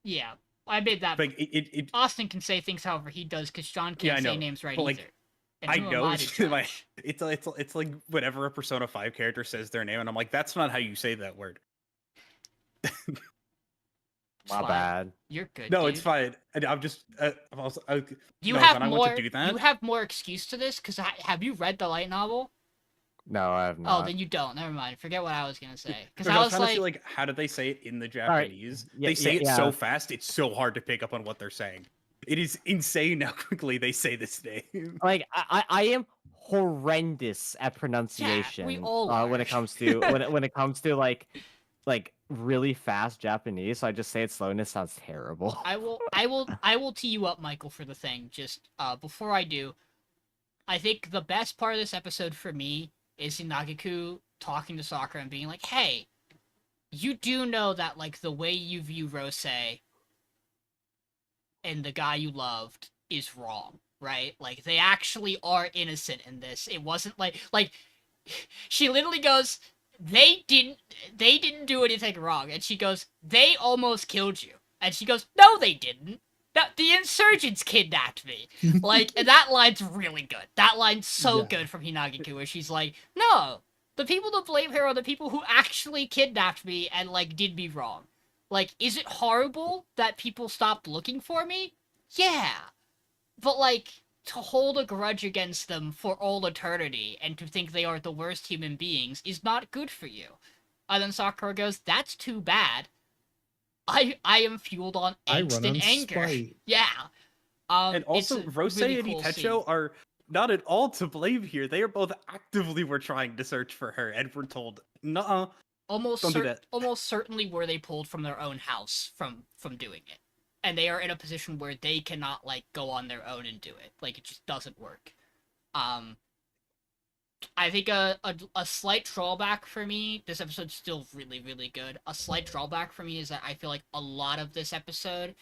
yeah, I made that. like it Austin can say things however he does because John Yeah, can't I say know, names right but, like, either. And I who am know to my, judge? it's like whenever a Persona 5 character says their name, and I'm like, that's not how you say that word. My Fine. bad. You're good. No, dude. it's fine. I'm just I'm also You no, have when I more. went to do that, You have more excuse to this because have you read the light novel? No, I have not. Oh, then you don't. Never mind. Forget what I was gonna say. Because I I was was trying to see like, like how do they say it in the right. Japanese? Yeah, They say it yeah. so fast, it's so hard to pick up on what they're saying. It is insane how quickly they say this name. Like I am horrendous at pronunciation we all are. when it comes to when it comes to like really fast Japanese. So I just say it slow and it sounds terrible. I will tee you up, Michael, for the thing. Just before I do, I think the best part of this episode for me is Hinagiku talking to Sakura and being like, "Hey, you do know that like the way you view Rose and the guy you loved is wrong, right? Like they actually are innocent in this. It wasn't like she literally goes, they didn't do anything wrong," and she goes, "They almost killed you," and she goes, "No, they didn't. The insurgents kidnapped me." Like, and that line's really good. That line's so good from Hinagiku, where she's like, "No, the people to blame here are the people who actually kidnapped me and like did me wrong. Like, is it horrible that people stopped looking for me? Yeah, but like, to hold a grudge against them for all eternity and to think they are the worst human beings is not good for you. And then Sakura goes, that's too bad. I am fueled on I angst run and on anger. spite. Yeah. And it's also, a Rose really and cool Itacho scene. are not at all to blame here. They are both actively were trying to search for her, and were told, "Nuh-uh, almost don't do that." almost certainly were they pulled from their own house from doing it, and they are in a position where they cannot like go on their own and do it. Like it just doesn't work. I think a slight drawback for me, this episode's still really, really good. A slight drawback for me is that I feel like a lot of this episode,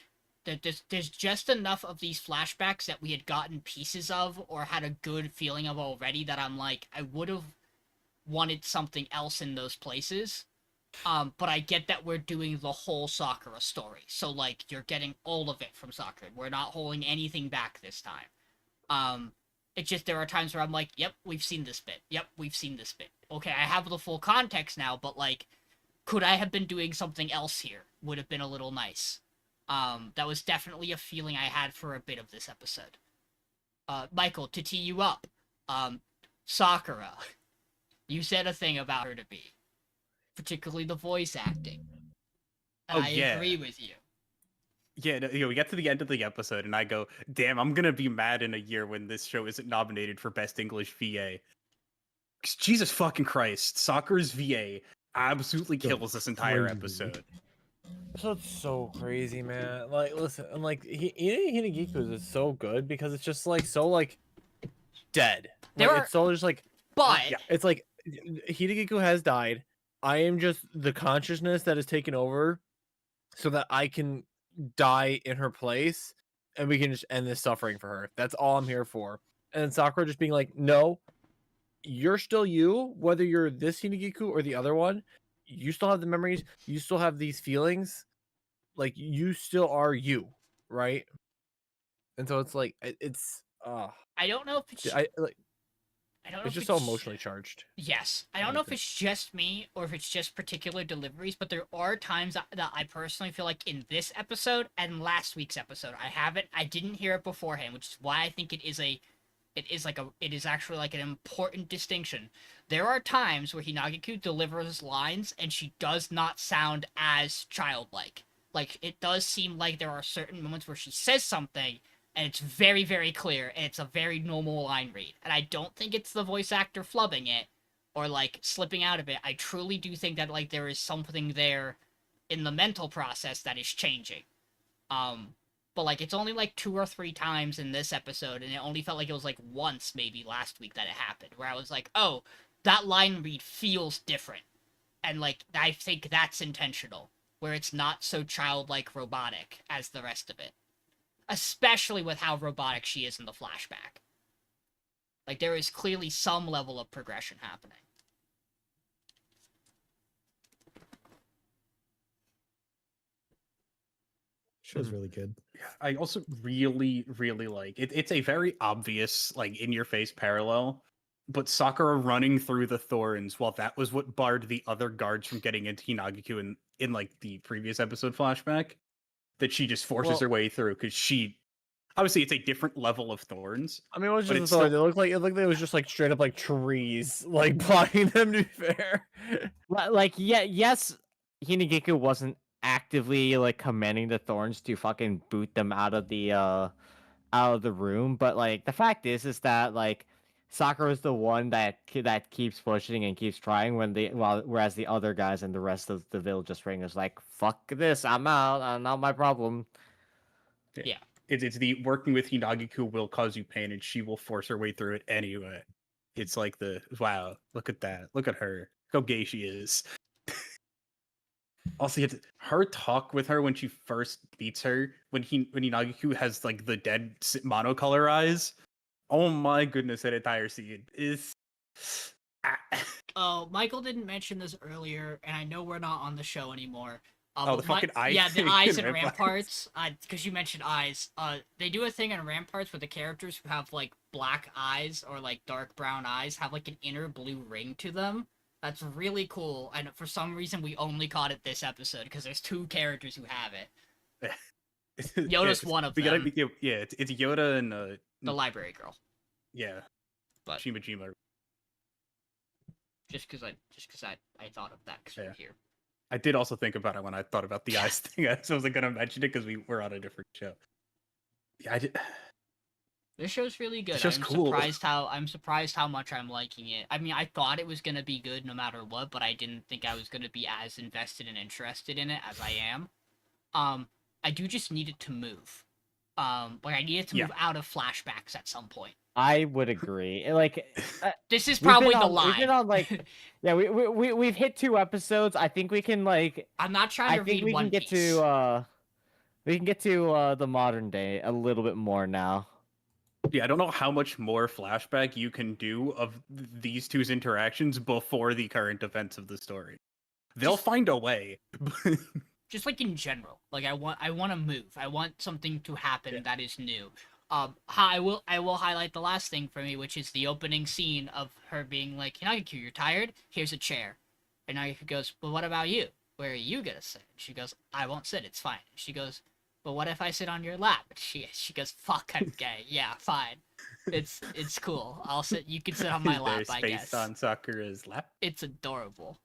that there's just enough of these flashbacks that we had gotten pieces of or had a good feeling of already that I'm like, I would have wanted something else in those places. But I get that we're doing the whole Sakura story. So, like, you're getting all of it from Sakura. We're not holding anything back this time. It's just there are times where I'm like, yep, we've seen this bit. Yep, we've seen this bit. Okay, I have the full context now, but, like, could I have been doing something else here? Would have been a little nice. That was definitely a feeling I had for a bit of this episode. Michael, to tee you up, Sakura, you said a thing about her to be. Particularly the voice acting. And I agree with you. Yeah, we get to the end of the episode, and I go, "Damn, I'm gonna be mad in a year when this show isn't nominated for Best English VA." 'Cause Jesus fucking Christ, Sakura's VA absolutely kills this entire Crazy. episode. So it's so crazy, man. Like, listen, and like Hinagiku's is so good because it's just like so like dead. Like, it's so just like, but yeah. it's like Hinagiku has died. I am just the consciousness that has taken over, so that I can die in her place, and we can just end this suffering for her. That's all I'm here for. And then Sakura just being like, no, you're still you, whether you're this Hinagiku or the other one. You still have the memories. You still have these feelings. Like, you still are you, right? And so it's like, it's I don't know if it's I like I don't know it's if just so emotionally charged. Yes. I don't know if it's just me or if it's just particular deliveries, but there are times that I personally feel like in this episode and last week's episode, I didn't hear it beforehand, which is why I think it is actually like an important distinction. There are times where Hinagiku delivers lines and she does not sound as childlike. Like, it does seem like there are certain moments where she says something and it's very, very clear, and it's a very normal line read. And I don't think it's the voice actor flubbing it, or, like, slipping out of it. I truly do think that, like, there is something there in the mental process that is changing. But, like, it's only, like, 2 or 3 times in this episode, and it only felt like it was, like, once, maybe, last week that it happened, where I was like, oh, that line read feels different. And, like, I think that's intentional, where it's not so childlike robotic as the rest of it. Especially with how robotic she is in the flashback. Like, there is clearly some level of progression happening. Show's really good. I also really, really like it. It's a very obvious, like, in-your-face parallel, but Sakura running through the thorns, while that was what barred the other guards from getting into Hinagiku in like the previous episode flashback, that she just forces her way through because she. Obviously, it's a different level of thorns. I mean, it was but just a it's thorn. still- It looked like it was just like straight up like trees, like blocking them. To be fair, Like, yeah, yes, Hinagiku wasn't actively like commanding the thorns to fucking boot them out of the room, but like the fact is that like Sakura is the one that keeps pushing and keeps trying whereas the other guys and the rest of the village ring is like, fuck this, I'm out, not my problem. Yeah. It's the working with Hinagiku will cause you pain, and she will force her way through it anyway. It's like wow, look at that, look at her, how gay she is. Also, her talk with her when she first beats her, when Hinagiku has like the dead monocolor eyes. Oh my goodness, that entire scene is. Oh, Michael didn't mention this earlier, and I know we're not on the show anymore. The fucking eyes. Yeah, the thing eyes in in Ramparts. Because you mentioned eyes. They do a thing in Ramparts where the characters who have like black eyes or like dark brown eyes have like an inner blue ring to them. That's really cool, and for some reason we only caught it this episode because there's 2 characters who have it. Yoda's one of them. It's Yoda and the library girl. Yeah. But Shimajima. just because I thought of that because we're here. I did also think about it when I thought about the ice thing. I wasn't gonna mention it because we were on a different show. Yeah, I did. This show's really good. show's cool. I'm surprised how much I'm liking it. I mean, I thought it was gonna be good no matter what, but I didn't think I was gonna be as invested and interested in it as I am. I do just need it to move. Like I need it to move out of flashbacks at some point. I would agree. Like, This is probably the We've line. been on like, yeah, we've hit 2 episodes. I think we can like. I'm not trying to read we One can get Piece. to we can get to the modern day a little bit more now. Yeah, I don't know how much more flashback you can do of these two's interactions before the current events of the story. They'll find a way. Just like in general, like I want to move. I want something to happen that is new. I will highlight the last thing for me, which is the opening scene of her being like, Nagaku, you're tired? Here's a chair. And Nagaku goes, well, what about you? Where are you gonna sit? She goes, I won't sit, it's fine. She goes, but what if I sit on your lap? She goes, fuck, I'm gay. Yeah, fine. It's cool. I'll sit. You can sit on my lap, I guess. Space on Sakura's lap. It's adorable.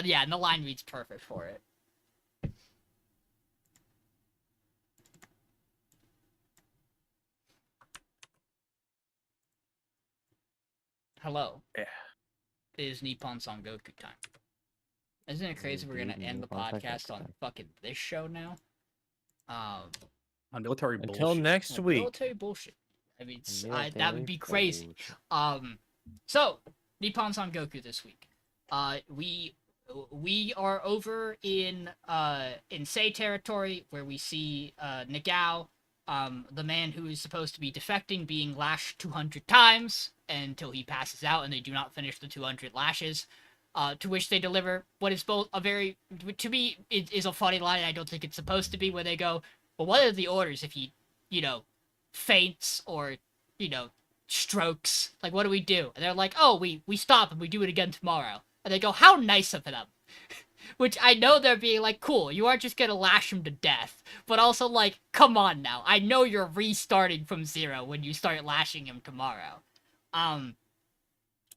Yeah, and the line reads perfect for it. Hello. Yeah. It is Nippon Sangoku time. Isn't it crazy we're gonna end the podcast on fucking this show now? On military bullshit. Until next On week. military bullshit. I mean, that Military would be crazy. bullshit. So Nippon Sangoku this week. We are over in Sei territory where we see Nagao, the man who is supposed to be defecting, being lashed 200 times until he passes out, and they do not finish the 200 lashes. To which they deliver what is both a very, to me, it is a funny line. I don't think it's supposed to be, where they go, well, what are the orders if he, faints or, strokes? Like, what do we do? And they're like, oh, we stop and we do it again tomorrow. And they go, how nice of them. Which I know they're being like, cool, you aren't just gonna lash him to death. But also like, come on now. I know you're restarting from 0 when you start lashing him tomorrow. And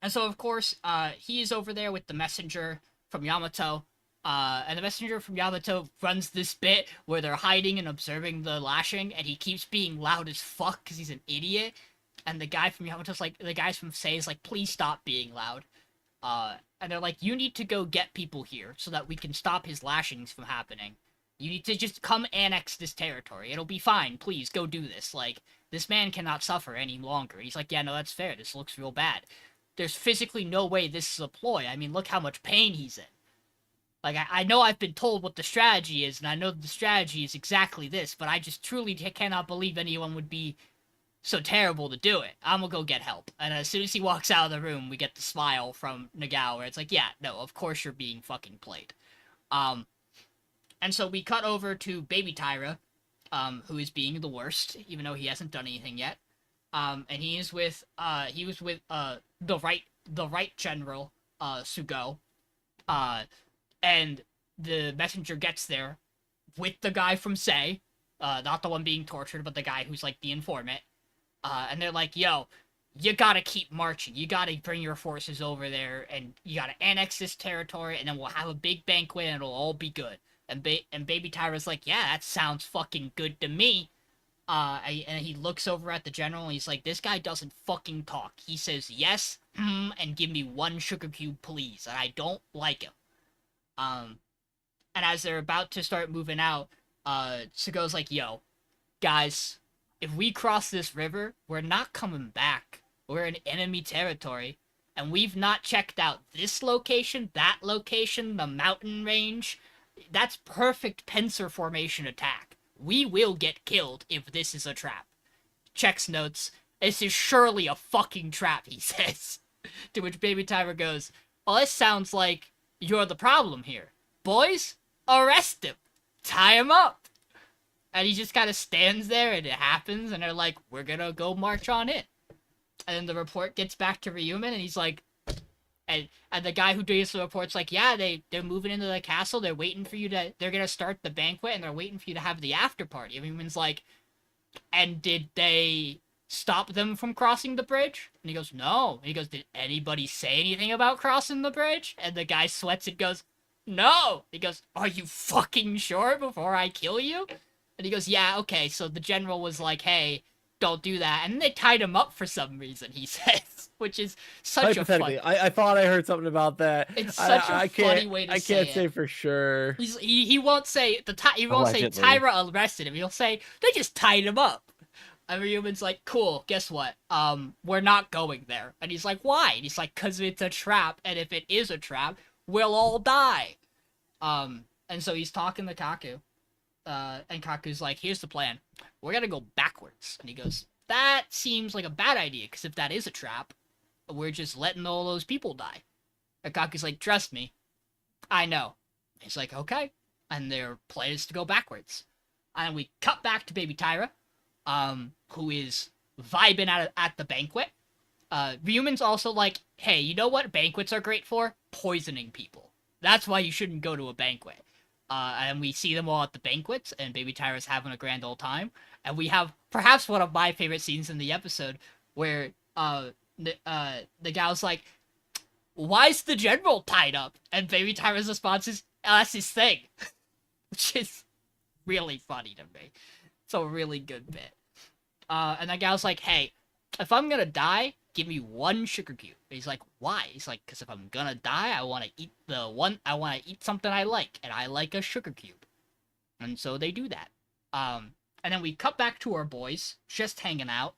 so, of course, he is over there with the messenger from Yamato. And the messenger from Yamato runs this bit where they're hiding and observing the lashing, and he keeps being loud as fuck because he's an idiot. And the guy from Yamato's like, the guys from Sei is like, please stop being loud. And they're like, you need to go get people here so that we can stop his lashings from happening. You need to just come annex this territory. It'll be fine. Please, go do this. Like, this man cannot suffer any longer. He's like, yeah, no, that's fair. This looks real bad. There's physically no way this is a ploy. I mean, look how much pain he's in. Like, I know I've been told what the strategy is, and I know the strategy is exactly this, but I just truly cannot believe anyone would be so terrible to do it. I'm gonna go get help. And as soon as he walks out of the room, we get the smile from Nagao, where it's like, yeah, no, of course you're being fucking played. And so we cut over to Baby Tyra, who is being the worst, even though he hasn't done anything yet. And he was with the right general, Sugo. And the messenger gets there with the guy from Sei, not the one being tortured, but the guy who's like the informant. And they're like, yo, you gotta keep marching. You gotta bring your forces over there, and you gotta annex this territory, and then we'll have a big banquet, and it'll all be good. And Baby Tyra's like, yeah, that sounds fucking good to me. And he looks over at the general, and he's like, this guy doesn't fucking talk. He says yes, and give me 1 sugar cube, please. And I don't like him. And as they're about to start moving out, Sugo's like, yo, guys, if we cross this river, we're not coming back. We're in enemy territory, and we've not checked out this location, that location, the mountain range. That's perfect pincer formation attack. We will get killed if this is a trap. Checks notes, this is surely a fucking trap, he says. To which Baby Tyra goes, well, this sounds like you're the problem here. Boys, arrest him. Tie him up. And he just kind of stands there, and it happens, and they're like, we're gonna go march on in. And then the report gets back to Ryumen, and he's like, and the guy who does the report's like, yeah, they're moving into the castle, they're waiting for you to, they're gonna start the banquet, and they're waiting for you to have the after party. And Ryumen's like, and did they stop them from crossing the bridge? And he goes, no. And he goes, did anybody say anything about crossing the bridge? And the guy sweats and goes, no. He goes, are you fucking sure before I kill you? And he goes, yeah, okay. So the general was like, hey, don't do that. And they tied him up for some reason, he says, which is such a fun... I thought I heard something about that. It's such a funny way to say it. I can't say for sure. He won't say he won't say Allegedly. Tyra arrested him. He'll say they just tied him up. And Ryuman's like, cool, guess what? We're not going there. And he's like, why? And he's like, cause it's a trap, and if it is a trap, we'll all die. And so he's talking to Kaku. And Kaku's like, here's the plan. We're gonna go backwards. And he goes, that seems like a bad idea, because if that is a trap, we're just letting all those people die. And Kaku's like, trust me, I know. He's like, okay. And their plan is to go backwards. And we cut back to baby Tyra, who is vibing at the banquet. Ryuman's also like, hey, you know what banquets are great for? Poisoning people. That's why you shouldn't go to a banquet. And we see them all at the banquets, and baby Tyra's having a grand old time. And we have perhaps one of my favorite scenes in the episode, where the gal's like, why's the general tied up? And baby Tyra's response is, oh, that's his thing. Which is really funny to me. It's a really good bit. And that gal's like, hey, if I'm gonna die, give me one sugar cube. And he's like, why? He's like, because if I'm gonna die, I want to eat something I like, and I like a sugar cube. And so they do that. And then we cut back to our boys, just hanging out,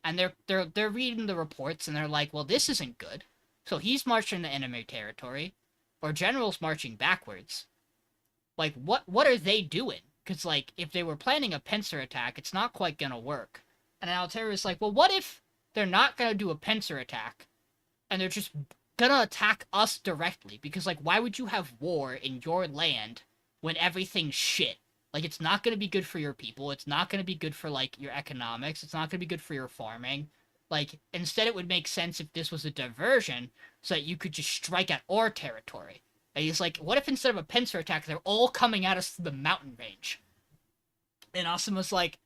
and they're reading the reports, and they're like, well, this isn't good. So he's marching to enemy territory, or General's marching backwards. Like, what are they doing? Because, like, if they were planning a pincer attack, it's not quite gonna work. And Altera's like, well, what if they're not gonna do a pincer attack, and they're just gonna attack us directly? Because, like, why would you have war in your land when everything's shit? Like, it's not gonna be good for your people, it's not gonna be good for, like, your economics, it's not gonna be good for your farming. Like, instead it would make sense if this was a diversion, so that you could just strike at our territory. And he's like, what if instead of a pincer attack, they're all coming at us through the mountain range? And Asuma's like,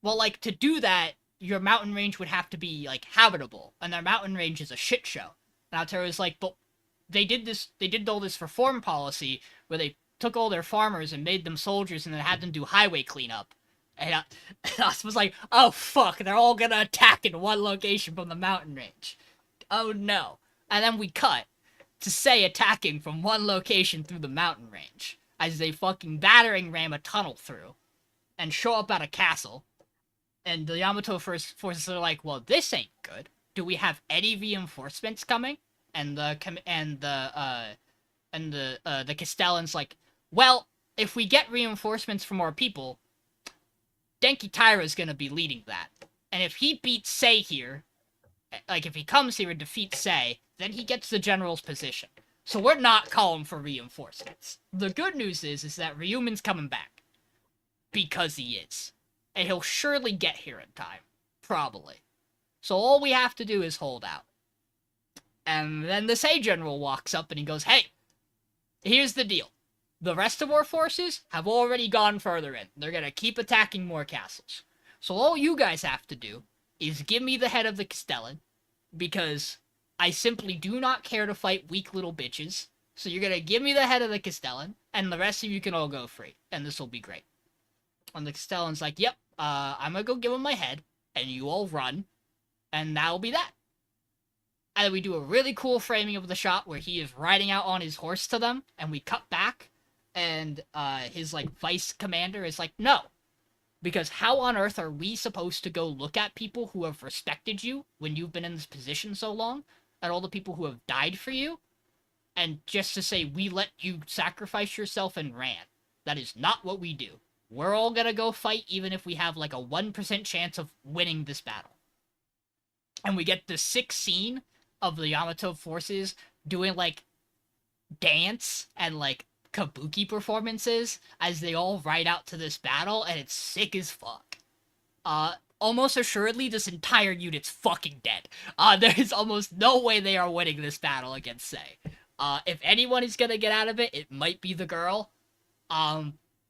well, like, to do that, your mountain range would have to be, like, habitable, and their mountain range is a shit show. And Altera's like, but they did all this for foreign policy, where they took all their farmers and made them soldiers and then had them do highway cleanup. And Asuma's like, oh fuck, they're all gonna attack in one location from the mountain range. Oh no. And then we cut to say attacking from one location through the mountain range, as they fucking battering ram a tunnel through, and show up at a castle. And the Yamato forces are like, well, this ain't good. Do we have any reinforcements coming? And the Castellan's like, well, if we get reinforcements from our people, Denki Taira's gonna be leading that. And if he beats Sei here, like, if he comes here and defeats Sei, then he gets the general's position. So we're not calling for reinforcements. The good news is that Ryuman's coming back. Because he is. And he'll surely get here in time. Probably. So all we have to do is hold out. And then the Sei general walks up and he goes, hey, here's the deal. The rest of our forces have already gone further in. They're gonna keep attacking more castles. So all you guys have to do is give me the head of the Castellan, because I simply do not care to fight weak little bitches. So you're gonna give me the head of the Castellan, and the rest of you can all go free, and this will be great. And the Castellan's like, yep, I'm gonna go give him my head, and you all run, and that'll be that. And then we do a really cool framing of the shot where he is riding out on his horse to them, and we cut back, and his, like, vice commander is like, no. Because how on earth are we supposed to go look at people who have respected you when you've been in this position so long, and all the people who have died for you, and just to say, we let you sacrifice yourself and ran? That is not what we do. We're all gonna go fight, even if we have, like, a 1% chance of winning this battle. And we get the sick scene of the Yamato forces doing, like, dance and, like, kabuki performances as they all ride out to this battle, and it's sick as fuck. Almost assuredly, this entire unit's fucking dead. There is almost no way they are winning this battle against Sei. If anyone is gonna get out of it, it might be the girl.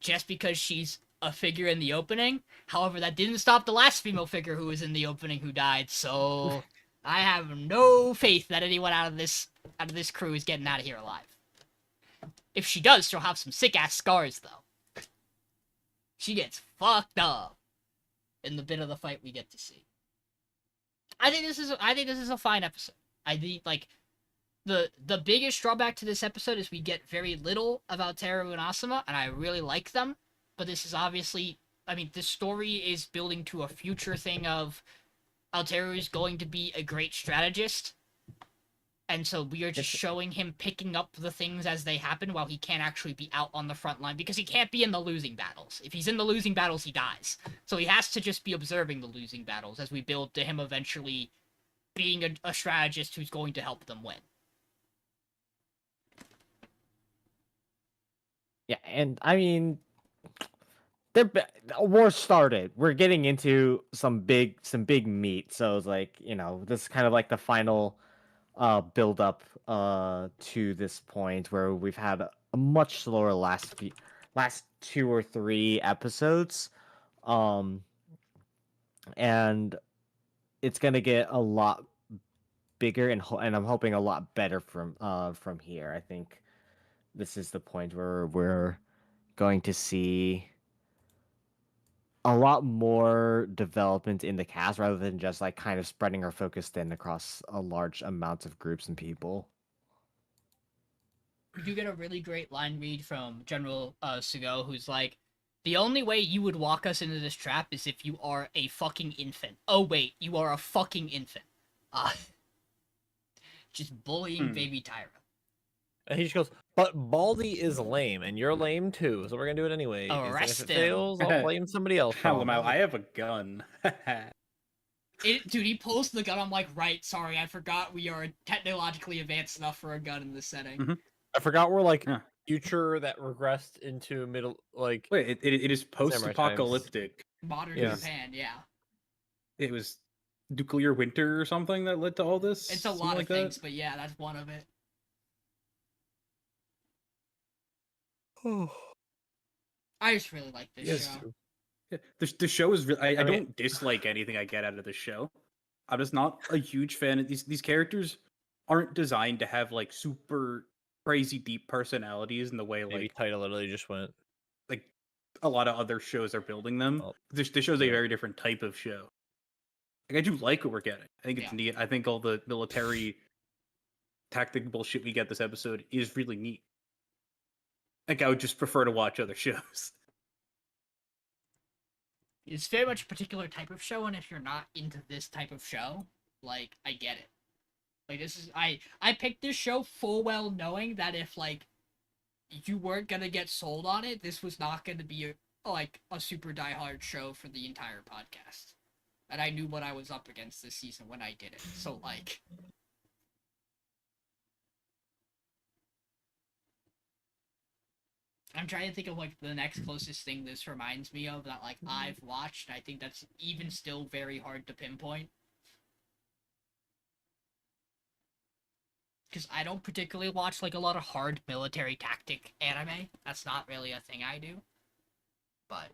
Just because she's a figure in the opening. However, that didn't stop the last female figure who was in the opening who died. So I have no faith that anyone out of this crew is getting out of here alive. If she does, she'll have some sick ass scars though. She gets fucked up in the bit of the fight we get to see. I think this is a fine episode. I think like the biggest drawback to this episode is we get very little about Teru and Asuma, and I really like them. But this is obviously, I mean, this story is building to a future thing of Teru is going to be a great strategist. And so we are just showing him picking up the things as they happen while he can't actually be out on the front line because he can't be in the losing battles. If he's in the losing battles, he dies. So he has to just be observing the losing battles as we build to him eventually being a strategist who's going to help them win. Yeah, and I mean, the war started. We're getting into some big meat. So it's like, you know, this is kind of like the final build up to this point where we've had a much slower last 2 or 3 episodes. And it's gonna get a lot bigger and I'm hoping a lot better from here. I think this is the point where we're going to see a lot more development in the cast rather than just like kind of spreading our focus thin across a large amount of groups and people. We do get a really great line read from General Sugo, who's like, the only way you would walk us into this trap is if you are a fucking infant. Oh wait, you are a fucking infant. Just bullying baby Tyra. And he just goes, but Baldy is lame, and you're lame too, so we're gonna do it anyway. Arrest If it him. fails, I'll blame somebody else. Hell, I have a gun. Dude, he pulls the gun. I'm like, right, sorry, I forgot we are technologically advanced enough for a gun in this setting. Mm-hmm. I forgot we're like Yeah. future that regressed into middle, like. Wait, it is post-apocalyptic. Modern Yeah. Japan, yeah. It was nuclear winter or something that led to all this. It's a Something lot like of things, that? but yeah, that's one of it. I just really like this Yes. show. Yeah, the show is really. I mean- don't dislike anything I get out of the show. I'm just not a huge fan of these characters. Aren't designed to have like super crazy deep personalities in the way Maybe like title literally just went. a lot of other shows are building them. Oh, This show's a yeah. very different type of show. Like I do like what we're getting. I think it's Yeah. neat. I think all the military tactic bullshit we get this episode is really neat. Like I would just prefer to watch other shows. It's very much a particular type of show, and if you're not into this type of show, like, I get it. Like, this is, I picked this show full well knowing that if, like, you weren't gonna get sold on it, this was not gonna be a super diehard show for the entire podcast. And I knew what I was up against this season when I did it. So, like, I'm trying to think of like the next closest thing this reminds me of that like I've watched. I think that's even still very hard to pinpoint. Because I don't particularly watch like a lot of hard military tactic anime. That's not really a thing I do. But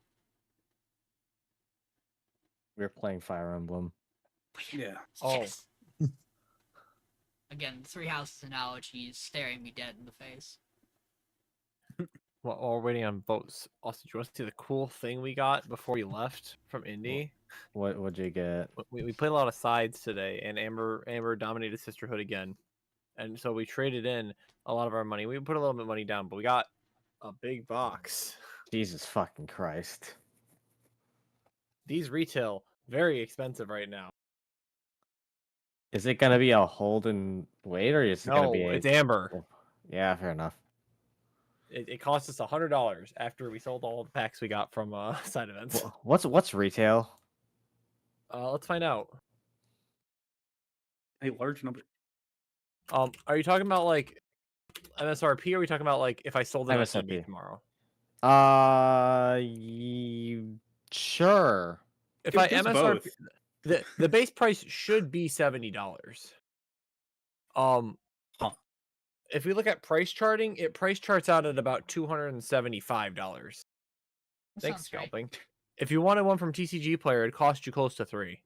We're playing Fire Emblem. Yeah. Oh. yes. Again, the Three Houses analogy is staring me dead in the face. Well, while we're waiting on votes, Austin, do you want to see the cool thing we got before we left from Indy? What'd you get? We played a lot of sides today, and Amber dominated Sisterhood again, and so we traded in a lot of our money. We put a little bit of money down, but we got a big box. Jesus fucking Christ. These retail very expensive right now. Is it gonna be a hold and wait, or is it gonna No, be it's Amber. Yeah, fair enough. It cost us $100 after we sold all the packs we got from side events. What's retail? Let's find out. A large number. Are you talking about like MSRP? Or are we talking about like if I sold it on eBay MSRP. tomorrow? Sure. If It I does MSRP, both. the base price should be $70. Huh. If we look at price charting, it price charts out at about $275. That Thanks, sounds right. scalping. If you wanted one from TCG Player, it cost you close to 3.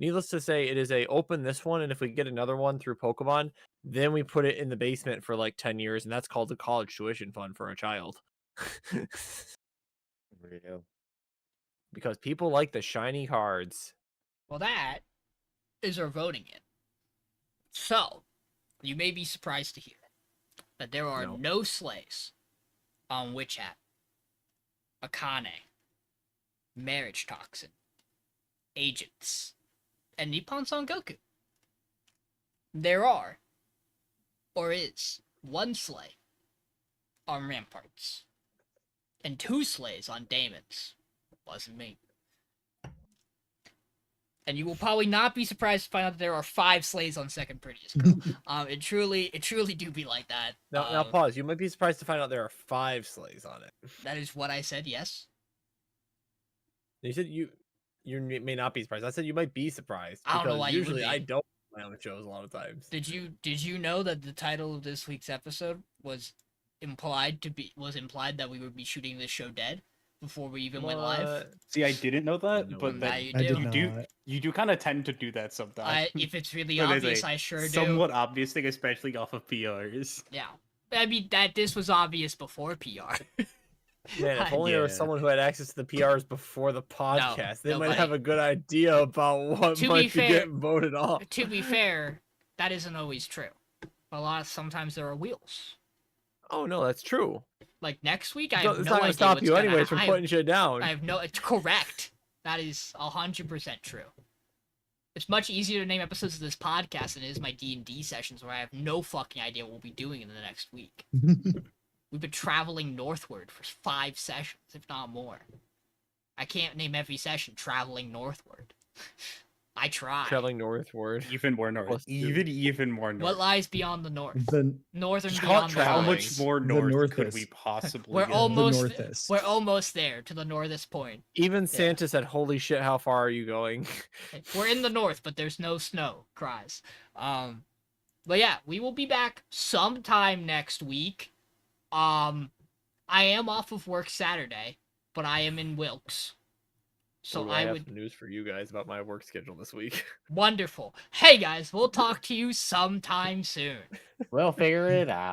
Needless to say, it is a open this one, and if we get another one through Pokemon, then we put it in the basement for like 10 years, and that's called the college tuition fund for a child. Real. Because people like the shiny cards. Well, that is our voting in. So, you may be surprised to hear that there are No. no slays on Witch Hat, Akane, Marriage Toxin, Agents, and Nippon Sangoku. There are, or is, 1 slay on Ramparts, and 2 slays on Daemons. Wasn't me. And you will probably not be surprised to find out that there are 5 slays on Second Prettiest Girl. It truly do be like that. Now pause. You might be surprised to find out there are 5 slays on it. That is what I said. Yes. You said you may not be surprised. I said you might be surprised. I don't know because why you would usually be. I don't play on the shows a lot of times. Did you know that the title of this week's episode was implied that we would be shooting this show dead before we even went live? See, I didn't know that, No, but now that you I do. did not. you do kind of tend to do that sometimes. If it's really But there's obvious, a I sure do. somewhat obvious thing, especially off of PRs. Yeah. I mean, that this was obvious before PR. Man, if only there was Yeah. someone who had access to the PRs before the podcast, they might nobody. have a good idea about what To be might be fair- getting voted off. To be fair, that isn't always true. Sometimes there are wheels. Oh no, that's true. Like next week, I So have it's no not idea gonna stop what's you gonna anyways from happen. putting shit down. I have no. It's correct. That is 100% true. It's much easier to name episodes of this podcast than it is my D&D sessions, where I have no fucking idea what we'll be doing in the next week. We've been traveling northward for 5 sessions, if not more. I can't name every session traveling northward. I try. Traveling northward. Even more north. Plus two. Even more north. What lies beyond the north? The Northern Just call it beyond the How traveling. north. much more The north could northest. we possibly We're get? almost northest. we're almost there to the northest point. Even Santa said, "Holy shit, how far are you going?" We're in the north, but there's no snow. Cries. But yeah, we will be back sometime next week. I am off of work Saturday, but I am in Wilkes. So Ooh, I have would some news for you guys about my work schedule this week. wonderful. Hey guys, we'll talk to you sometime soon. We'll figure it out.